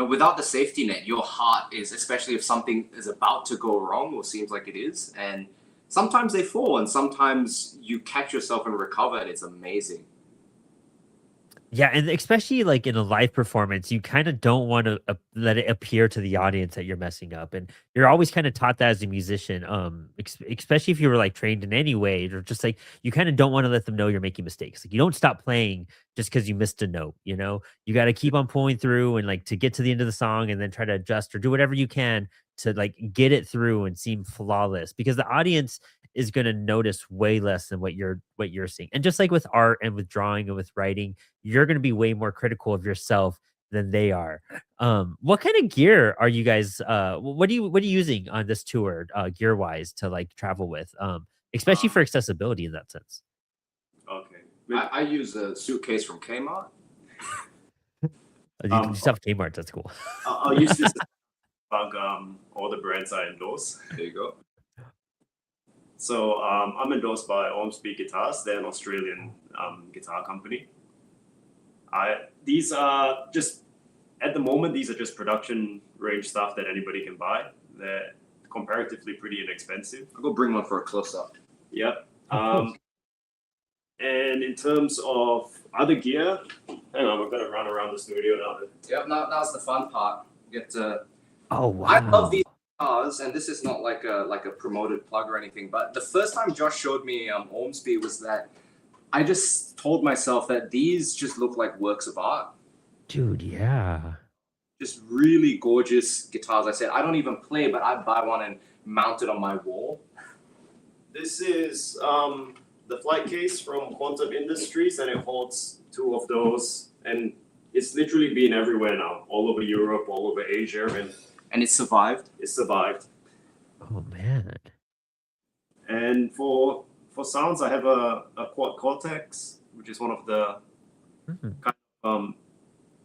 Without the safety net, your heart is, especially if something is about to go wrong or seems like it is, and sometimes they fall and sometimes you catch yourself and recover, and it's amazing. Yeah, and especially like in a live performance, you kind of don't want to let it appear to the audience that you're messing up, and you're always kind of taught that as a musician. Especially if you were like trained in any way, or just like you kind of don't want to let them know you're making mistakes. Like you don't stop playing just because you missed a note. You got to keep on pulling through and like to get to the end of the song, and then try to adjust or do whatever you can to like get it through and seem flawless because the audience is going to notice way less than what you're seeing. And just like with art and with drawing and with writing, you're going to be way more critical of yourself than they are. What kind of gear are you guys what are you using on this tour gear wise to like travel with? Especially Um, for accessibility in that sense. okay. I use a suitcase from Kmart. You Um, still have Kmart, that's cool. I'll use this to plug all the brands I endorse. There you go. So I'm endorsed by Ormsby Guitars. They're an Australian guitar company. These are just at the moment. These are just production range stuff that anybody can buy. They're comparatively pretty inexpensive. I'll go bring one for a close up. Yep. Of course. And in terms of other gear, hang on, we're gonna run around the studio now. Yep, that's the fun part. Get to. Oh wow. I love these guitars, and this is not like a promoted plug or anything. But the first time Josh showed me Ormsby was that I just told myself that these just look like works of art. Dude, yeah. Just really gorgeous guitars. I said I don't even play, but I'd buy one and mount it on my wall. This is the flight case from Quantum Industries, and it holds two of those. And it's literally been everywhere now, all over Europe, all over Asia, and it survived. it survived. Oh man. And for sounds, I have a Quad Cortex, which is one of the Mhm.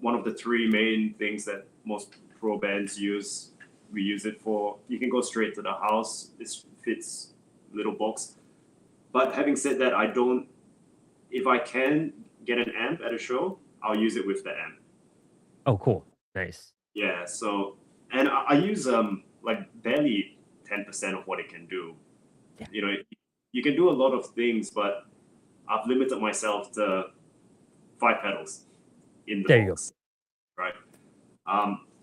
one of the three main things that most pro bands use. We use it for, you can go straight to the house. It fits little box. But having said that, if I can get an amp at a show, I'll use it with the amp. Oh cool. Nice. Yeah. So, and I use like barely 10% of what it can do. Yeah. You can do a lot of things, but I've limited myself to 5 pedals in the There you go. box, right?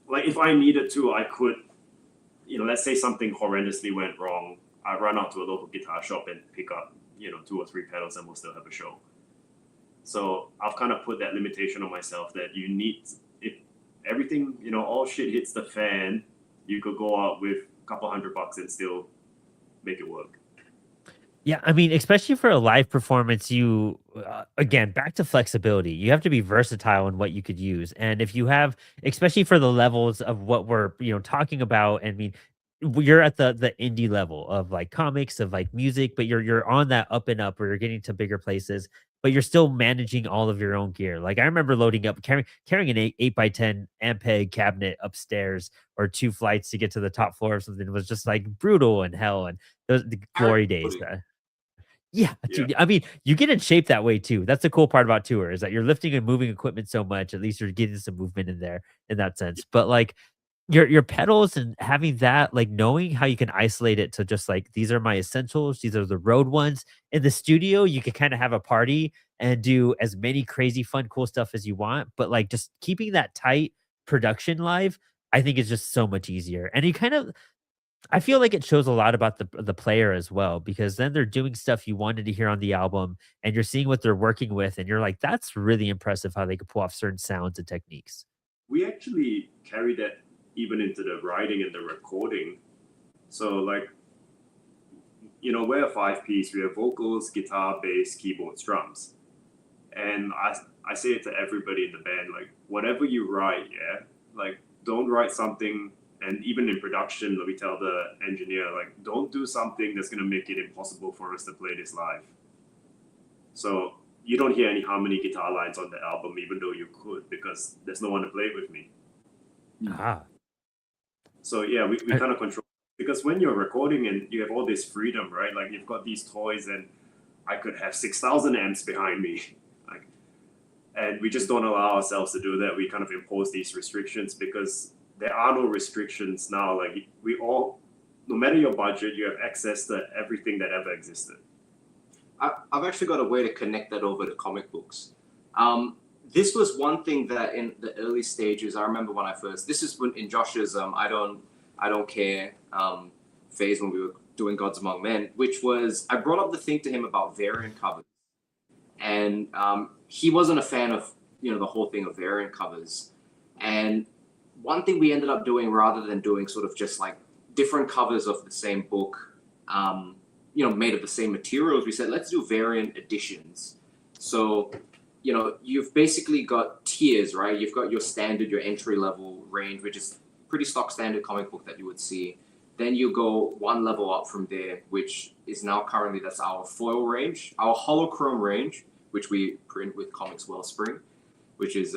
Like if I needed to, I could, let's say something horrendously went wrong. I run out to a local guitar shop and pick up, 2 or 3 pedals, and we'll still have a show. So I've kind of put that limitation on myself that you need, if everything, all shit hits the fan, you could go out with a couple $100 and still make it work. Yeah, I mean, especially for a live performance, you again back to flexibility. You have to be versatile in what you could use, and if you have, especially for the levels of what we're talking about, I mean, you're at the indie level of like comics of like music, but you're on that up and up, where you're getting to bigger places, but you're still managing all of your own gear. Like I remember loading up carrying an 8x10 Ampeg cabinet upstairs or 2 flights to get to the top floor of something was just like brutal and hell and the glory days. Yeah, Yeah. dude. I mean, you get in shape that way too. That's the cool part about tour is that you're lifting and moving equipment so much. At least you're getting some movement in there in that sense. But like your pedals and having that, like knowing how you can isolate it to just like these are my essentials, these are the road ones. In the studio, you can kind of have a party and do as many crazy, fun, cool stuff as you want. But like just keeping that tight production live, I think is just so much easier. And you kind of I feel like it shows a lot about the player as well, because then they're doing stuff you wanted to hear on the album, and you're seeing what they're working with, and you're like, "That's really impressive how they could pull off certain sounds and techniques." We actually carry that even into the writing and the recording. So like, we're a 5-piece. We have vocals, guitar, bass, keyboards, drums. And I say it to everybody in the band, like whatever you write, yeah, like don't write something. And even in production, we tell the engineer, like, don't do something that's gonna make it impossible for us to play this live. So you don't hear any harmony guitar lines on the album, even though you could, because there's no one to play it with me. Ah, So yeah, we kind of control, because when you're recording and you have all this freedom, right? Like you've got these toys, and I could have 6,000 amps behind me, like, and we just don't allow ourselves to do that. We kind of impose these restrictions because there are no restrictions now. Like no matter your budget, you have access to everything that ever existed. I've actually got a way to connect that over to comic books. this was one thing that in the early stages, I remember when I first. This is when in Josh's I don't care phase when we were doing Gods Among Men, which was I brought up the thing to him about variant covers, and he wasn't a fan of the whole thing of variant covers. And one thing we ended up doing, rather than doing sort of just like different covers of the same book, made of the same materials, we said let's do variant editions. So you've basically got tiers, right? You've got your standard, your entry level range, which is pretty stock standard comic book that you would see. Then you go one level up from there, which is now currently, that's our foil range, our holochrome range, which we print with Comix Wellspring, which is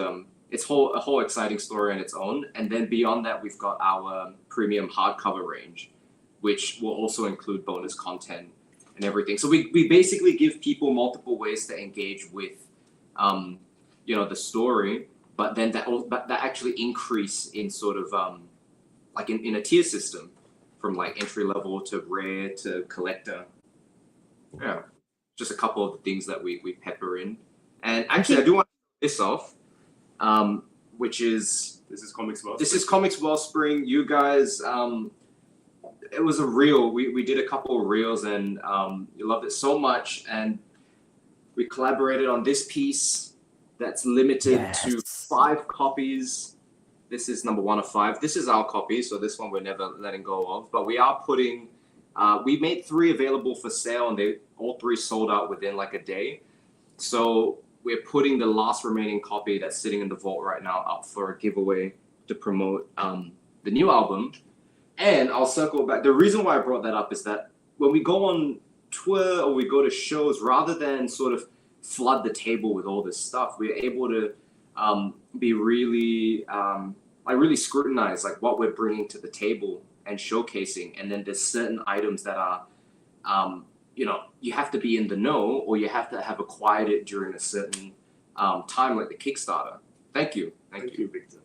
it's a whole exciting story on its own. And then beyond that, we've got our premium hardcover range, which will also include bonus content and everything. So we basically give people multiple ways to engage with the story, but then that actually increase in sort of like in a tier system, from like entry level to rare to collector. Yeah, just a couple of the things that we pepper in. And actually, I do want to show this off, which is This is Comix Wellspring. this is Comix Wellspring. You guys, it was a reel. We did a couple of reels, and you loved it so much, and we collaborated on this piece that's limited to 5 copies. This is number 1 of 5. This is our copy, so this one we're never letting go of. But we are putting, we made 3 available for sale, and they all 3 sold out within like a day. So we're putting the last remaining copy that's sitting in the vault right now up for a giveaway to promote the new album. And I'll circle back. The reason why I brought that up is that when we go on tour or we go to shows, rather than sort of flood the table with all this stuff, we're able to be really really scrutinize like what we're bringing to the table and showcasing. And then there's certain items that are you have to be in the know, or you have to have acquired it during a certain time, like the Kickstarter. Thank you Victor.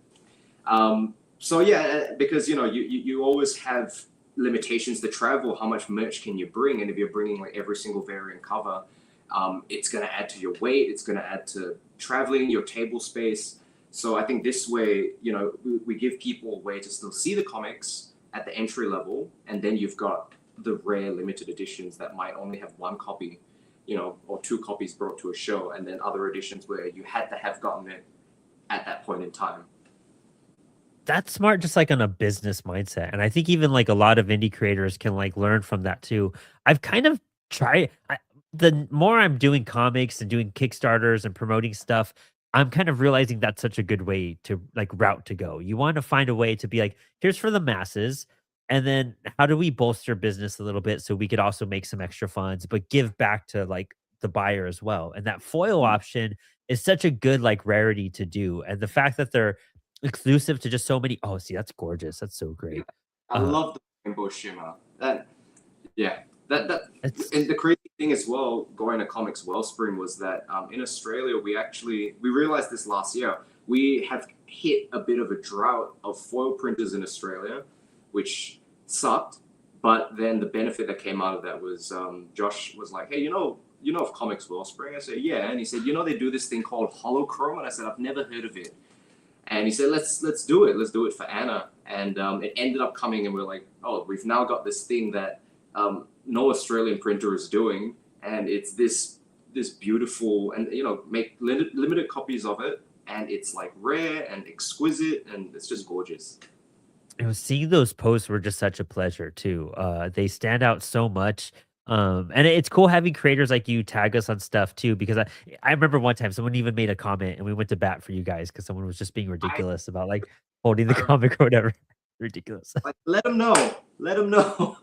So yeah, because you always have limitations to travel. How much merch can you bring? And if you're bringing like every single variant cover, it's going to add to your weight. It's going to add to traveling, your table space. So I think this way, we give people a way to still see the comics at the entry level, and then you've got the rare limited editions that might only have 1 copy, or 2 copies brought to a show, and then other editions where you had to have gotten it at that point in time. That's smart, just like on a business mindset. And I think even like a lot of indie creators can like learn from that too. I've kind of tried, the more I'm doing comics and doing Kickstarters and promoting stuff, I'm kind of realizing that's such a good way to like route to go. You want to find a way to be like, here's for the masses. And then how do we bolster business a little bit so we could also make some extra funds, but give back to like the buyer as well. And that foil option is such a good like rarity to do. And the fact that they're exclusive to just so many. Oh, see, that's gorgeous. That's so great. I love the rainbow shimmer. That and the crazy thing as well, going to Comix Wellspring, was that in Australia we realized this last year. We have hit a bit of a drought of foil printers in Australia, which sucked. But then the benefit that came out of that was Josh was like, hey, you know of Comix Wellspring? I said, yeah. And he said, they do this thing called holochrome. And I said, I've never heard of it. And he said, let's do it. Let's do it for Anna. And it ended up coming, and we're like, oh, we've now got this thing that no Australian printer is doing, and it's this beautiful, and make limited copies of it, and it's like rare and exquisite, and it's just gorgeous. Seeing those posts were just such a pleasure too. They stand out so much. And it's cool having creators like you tag us on stuff too, because I remember one time someone even made a comment and we went to bat for you guys because someone was just being ridiculous about like holding the comic or whatever. Ridiculous. Like, let them know.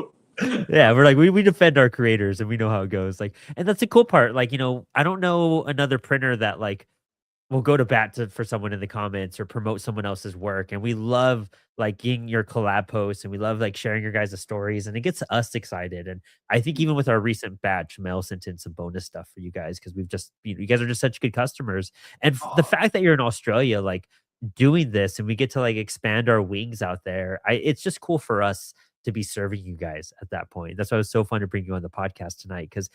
Yeah, we're like, we defend our creators and we know how it goes. Like, and that's the cool part. Like, I don't know another printer that like will go to bat for someone in the comments or promote someone else's work. And we love like getting your collab posts, and we love like sharing your guys' stories, and it gets us excited. And I think even with our recent batch, Mel sent in some bonus stuff for you guys because we've just, you guys are just such good customers. And the fact that you're in Australia, like doing this, and we get to like expand our wings out there, it's just cool for us to be serving you guys at that point. That's why it was so fun to bring you on the podcast tonight because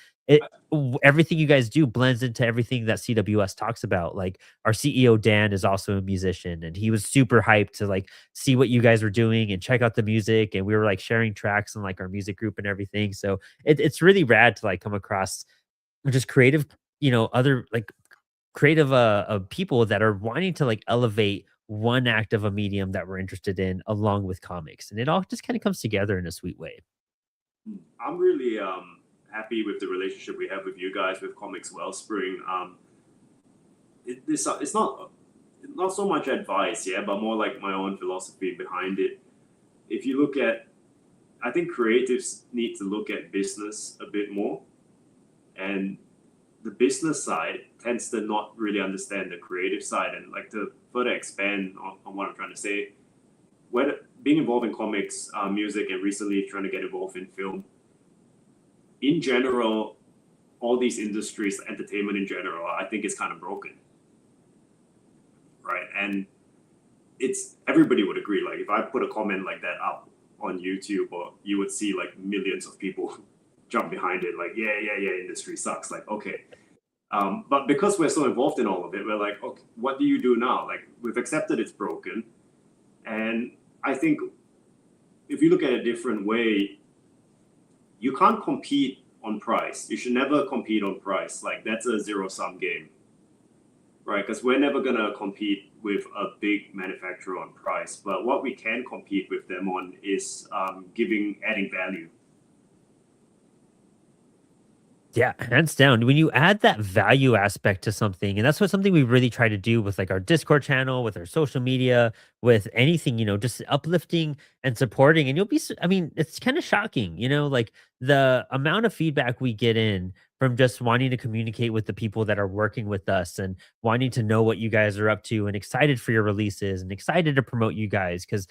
everything you guys do blends into everything that CWS talks about. Like our CEO Dan is also a musician, and he was super hyped to like see what you guys were doing and check out the music. And we were like sharing tracks in like our music group and everything. So it's really rad to like come across just creative, other like creative people that are wanting to like elevate one act of a medium that we're interested in along with comics, and it all just kind of comes together in a sweet way. I'm really happy with the relationship we have with you guys with Comix Wellspring. It's not so much advice, yeah, but more like my own philosophy behind it. If you look at, I think creatives need to look at business a bit more, and the business side tends to not really understand the creative side. And like to further expand on what I'm trying to say, being involved in comics, music, and recently trying to get involved in film, in general, all these industries, entertainment in general, I think is kind of broken, right? And everybody would agree. Like if I put a comment like that up on YouTube, or you would see like millions of people jump behind it, like yeah, industry sucks. Like okay, but because we're so involved in all of it, we're like, okay, what do you do now? Like we've accepted it's broken, and I think if you look at it a different way, you can't compete on price. You should never compete on price. Like that's a zero-sum game, right? Because we're never gonna compete with a big manufacturer on price. But what we can compete with them on is adding value. Yeah, hands down. When you add that value aspect to something, and that's something we really try to do with like our Discord channel, with our social media, with anything, just uplifting and supporting. And I mean, it's kind of shocking, like the amount of feedback we get in from just wanting to communicate with the people that are working with us and wanting to know what you guys are up to and excited for your releases and excited to promote you guys. Cause,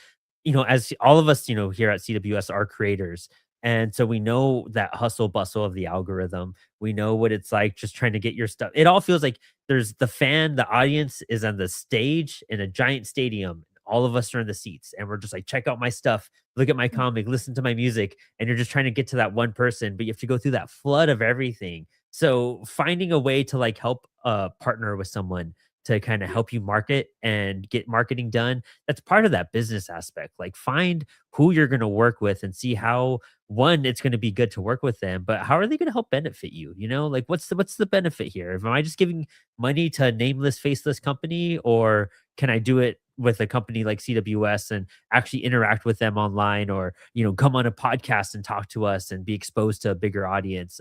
as all of us, here at CWS are creators, and so we know that hustle bustle of the algorithm. We know what it's like just trying to get your stuff. It all feels like there's the audience is on the stage in a giant stadium. All of us are in the seats and we're just like, check out my stuff, look at my comic, listen to my music. And you're just trying to get to that one person, but you have to go through that flood of everything. So finding a way to like help partner with someone to kind of help you market and get marketing done, that's part of that business aspect. Like find who you're going to work with and see how one, it's going to be good to work with them, but how are they going to help benefit you? Like what's the benefit here? Am I just giving money to a nameless, faceless company, or can I do it with a company like CWS and actually interact with them online, or come on a podcast and talk to us and be exposed to a bigger audience?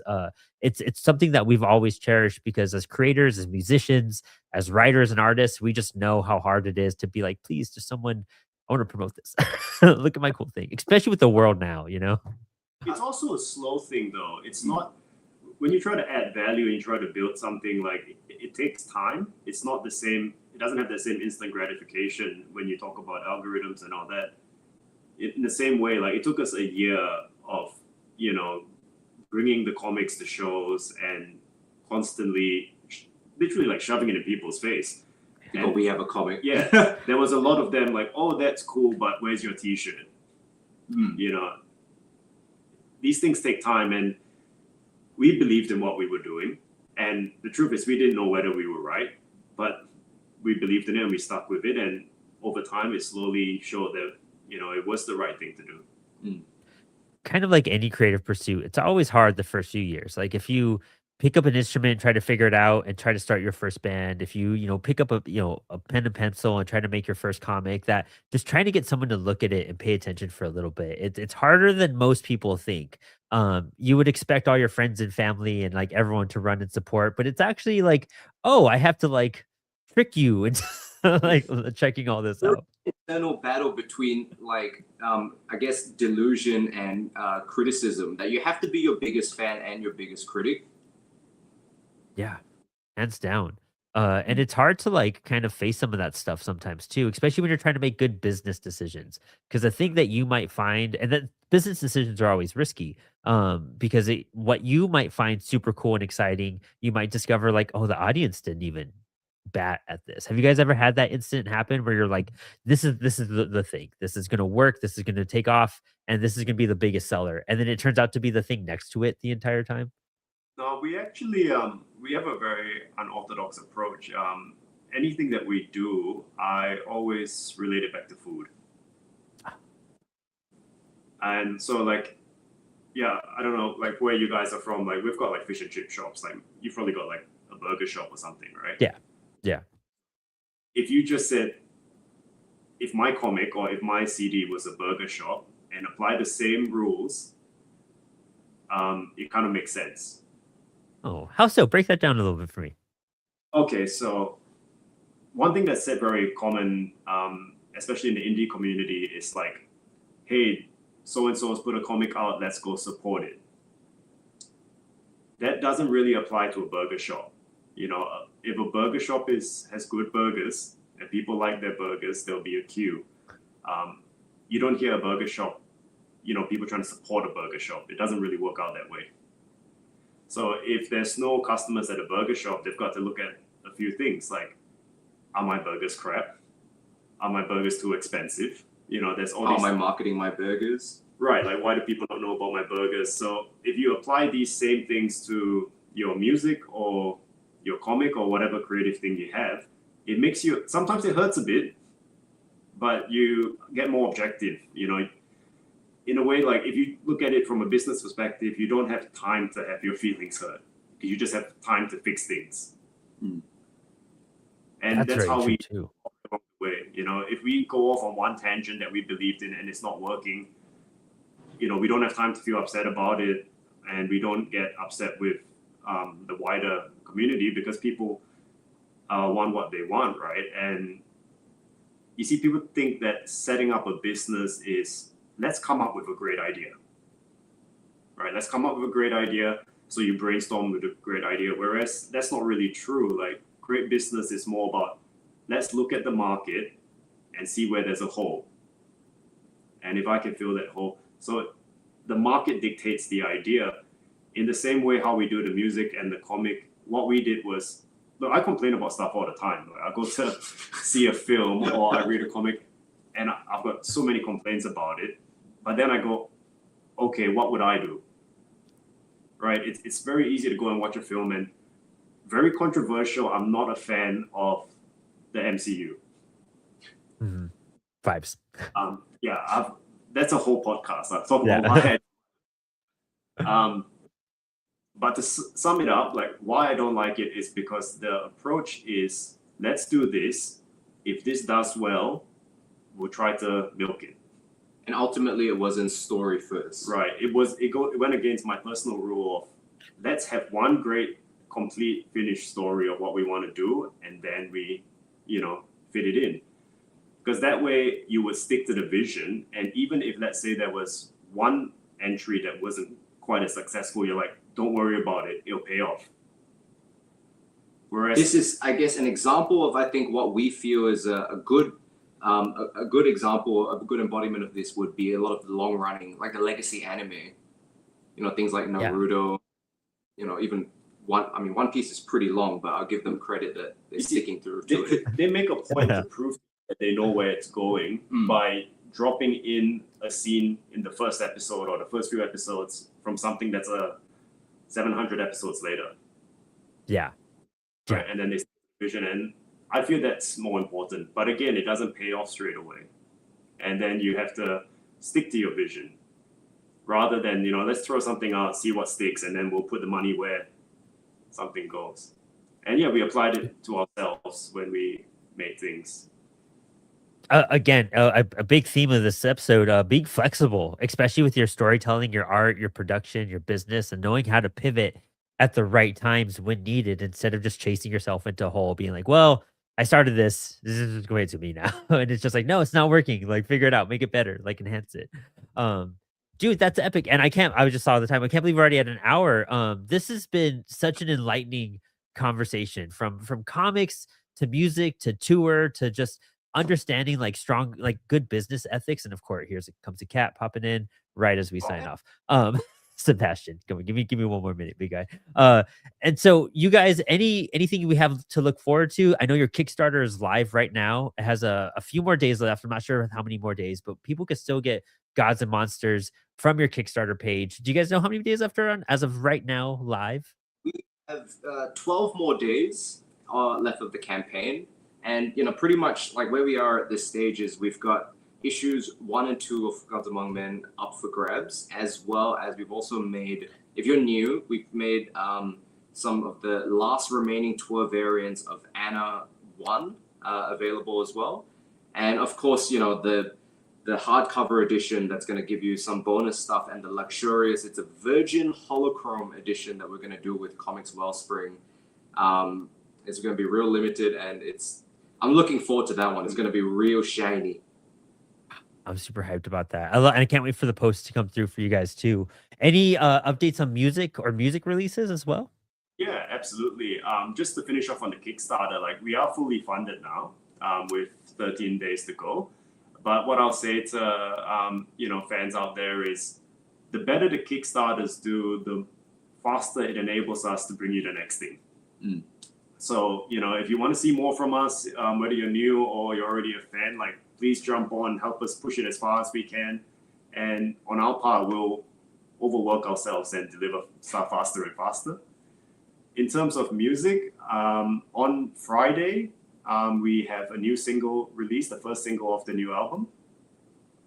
It's something that we've always cherished because as creators, as musicians, as writers and artists, we just know how hard it is to be like, please, just someone, I want to promote this. Look at my cool thing, especially with the world now. It's also a slow thing, though. It's not when you try to add value and you try to build something, like it takes time. It's not the same. It doesn't have the same instant gratification when you talk about algorithms and all that. In the same way, like it took us a year of bringing the comics to shows and constantly, literally like shoving it in people's face. And we have a comic. Yeah, there was a lot of them like, oh, that's cool, but where's your T-shirt? These things take time, and we believed in what we were doing. And the truth is, we didn't know whether we were right, but we believed in it and we stuck with it. And over time, it slowly showed that it was the right thing to do. Kind of like any creative pursuit, it's always hard the first few years. Like if you pick up an instrument, try to figure it out and try to start your first band, if you pick up a pen and pencil and try to make your first comic, that just trying to get someone to look at it and pay attention for a little bit, it's harder than most people think. You would expect all your friends and family and like everyone to run and support, but it's actually like, oh, I have to like trick you into like checking all this out. Internal battle between like I guess delusion and criticism, that you have to be your biggest fan and your biggest critic. Yeah, hands down. And it's hard to like kind of face some of that stuff sometimes too, especially when you're trying to make good business decisions. Because the thing that you might find, and that business decisions are always risky, because what you might find super cool and exciting, you might discover like, oh, the audience didn't even bat at this. Have you guys ever had that incident happen where you're like, this is the thing. This is gonna work, this is gonna take off, and this is gonna be the biggest seller. And then it turns out to be the thing next to it the entire time? No, we actually we have a very unorthodox approach. Anything that we do, I always relate it back to food. And so like, yeah, I don't know, like where you guys are from, like we've got like fish and chip shops, like you've probably got like a burger shop or something, right? Yeah. Yeah. If you just said, if my comic or if my CD was a burger shop and apply the same rules, it kind of makes sense. Oh, how so? Break that down a little bit for me. Okay, so one thing that's said very common, especially in the indie community, is like, hey, so and so has put a comic out, let's go support it. That doesn't really apply to a burger shop. You know, if a burger shop has good burgers and people like their burgers, there'll be a queue. You don't hear a burger shop, you know, people trying to support a burger shop. It doesn't really work out that way. So if there's no customers at a burger shop, they've got to look at a few things like, are my burgers crap? Are my burgers too expensive? You know, there's all How these. am I marketing my burgers? Right, like why do people not know about my burgers? So if you apply these same things to your music or your comic or whatever creative thing you have, it makes you, sometimes it hurts a bit, but you get more objective, you know. In a way, like if you look at it from a business perspective, you don't have time to have your feelings hurt. You just have time to fix things. Mm. And that's very how true we too. way. You know, if we go off on one tangent that we believed in and it's not working, you know, we don't have time to feel upset about it, and we don't get upset with the wider community because people want what they want, right? And you see, people think that setting up a business is let's come up with a great idea, right? Let's come up with a great idea. So you brainstorm with a great idea, whereas that's not really true. Like great business is more about let's look at the market and see where there's a hole. And if I can fill that hole, so the market dictates the idea. In the same way how we do the music and the comic, what we did was, look, I complain about stuff all the time. Like I go to see a film or I read a comic and I've got so many complaints about it. But then I go, okay, what would I do? Right? It's very easy to go and watch a film and very controversial. I'm not a fan of the MCU. Mm-hmm. Vibes. Yeah, that's a whole podcast. I've talked Yeah. about my head. But to sum it up, like why I don't like it is because the approach is let's do this. If this does well, we'll try to milk it. And ultimately, it wasn't story first. Right. It went against my personal rule of let's have one great, complete, finished story of what we want to do, and then we, you know, fit it in. Because that way you would stick to the vision, and even if let's say there was one entry that wasn't quite as successful, you're like, don't worry about it, it'll pay off. Whereas This is, I guess, an example of I think what we feel is a good example, a good embodiment of this would be a lot of the long running, like the legacy anime. You know, things like Naruto. You know, even One Piece is pretty long, but I'll give them credit that they're sticking through to it. they make a point to prove that they know where it's going by dropping in a scene in the first episode or the first few episodes from something that's 700 episodes later. Yeah. Right, and then they vision, and I feel that's more important. But again, it doesn't pay off straight away, and then you have to stick to your vision rather than, you know, let's throw something out, see what sticks, and then we'll put the money where something goes. And yeah, we applied it to ourselves when we made things. Again, a big theme of this episode, being flexible, especially with your storytelling, your art, your production, your business, and knowing how to pivot at the right times when needed instead of just chasing yourself into a hole, being like, well, I started this is going to me now. And it's just like, no, it's not working. Like, figure it out, make it better, like enhance it. Dude, that's epic. And I just saw the time. I can't believe we're already at an hour. This has been such an enlightening conversation from comics to music to tour to just understanding like strong, like good business ethics. And of course, comes a cat popping in right as we sign off. Sebastian, come on, give me one more minute, big guy. And so you guys, anything we have to look forward to? I know your Kickstarter is live right now. It has a few more days left. I'm not sure how many more days, but people can still get Gods and Monsters from your Kickstarter page. Do you guys know how many days left are on as of right now live? We have 12 more days left of the campaign, and pretty much like where we are at this stage is we've got issues 1 and 2 of Gods Among Men up for grabs, as well as we've also made, if you're new, we've made some of the last remaining tour variants of Anna 1 available as well. And of course, the hardcover edition that's going to give you some bonus stuff, and the luxurious, it's a virgin holochrome edition that we're going to do with Comix Wellspring. It's going to be real limited, and I'm looking forward to that one. It's going to be real shiny. I'm super hyped about that. And I can't wait for the post to come through for you guys too. Any updates on music or music releases as well? Yeah, absolutely. Just to finish off on the Kickstarter, like we are fully funded now with 13 days to go. But what I'll say to fans out there is, the better the Kickstarters do, the faster it enables us to bring you the next thing. Mm. So if you want to see more from us, whether you're new or you're already a fan, like please jump on, help us push it as far as we can, and on our part, we'll overwork ourselves and deliver stuff faster and faster. In terms of music, on Friday, we have a new single released, the first single of the new album,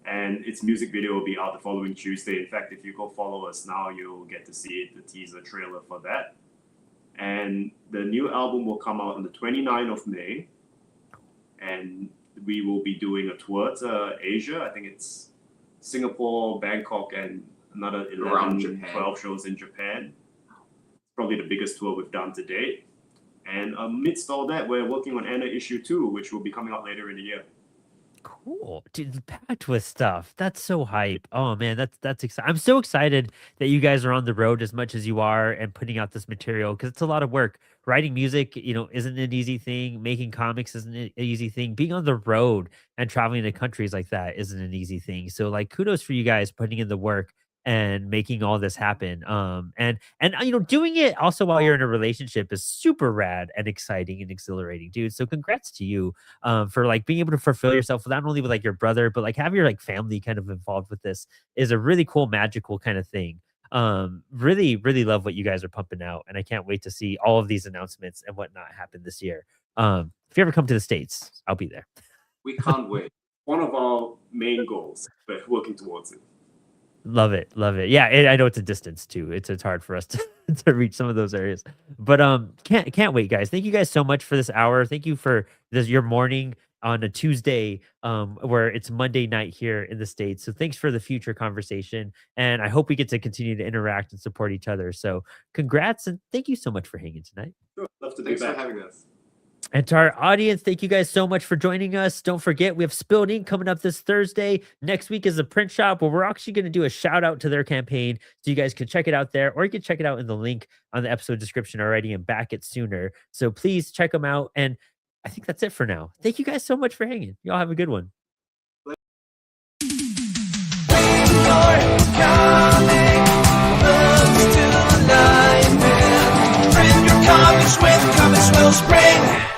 and its music video will be out the following Tuesday. In fact, if you go follow us now, you'll get to see the teaser trailer for that. And the new album will come out on the 29th of May, and we will be doing a tour to Asia. I think it's Singapore, Bangkok, and another 11, 12 shows in Japan. Probably the biggest tour we've done to date. And amidst all that, we're working on Anna issue 2, which will be coming out later in the year. Cool, dude, packed with stuff. That's so hype. Oh man, that's exciting. I'm so excited that you guys are on the road as much as you are and putting out this material, because it's a lot of work. Writing music, isn't an easy thing. Making comics isn't an easy thing. Being on the road and traveling to countries like that isn't an easy thing. So like, kudos for you guys putting in the work and making all this happen. And doing it also while you're in a relationship is super rad and exciting and exhilarating, dude. So congrats to you for like being able to fulfill yourself, not only with like your brother, but like have your like family kind of involved with this is a really cool, magical kind of thing. Really, really love what you guys are pumping out, and I can't wait to see all of these announcements and whatnot happen this year. If you ever come to the States, I'll be there. We can't wait. One of our main goals, but working towards it. Love it. Yeah, I know it's a distance too. It's hard for us to, to reach some of those areas. But can't wait, guys. Thank you guys so much for this hour. Thank you for your morning on a Tuesday, where it's Monday night here in the States. So thanks for the future conversation, and I hope we get to continue to interact and support each other. So congrats, and thank you so much for hanging tonight. Sure. Love to be Thanks back. for having us. And to our audience, thank you guys so much for joining us. Don't forget, we have Spilled Ink coming up this Thursday. Next week is the print shop, where we're actually going to do a shout out to their campaign. So you guys can check it out there, or you can check it out in the link on the episode description already and back it sooner. So please check them out. And I think that's it for now. Thank you guys so much for hanging. Y'all have a good one. Print your comics with Comix Wellspring.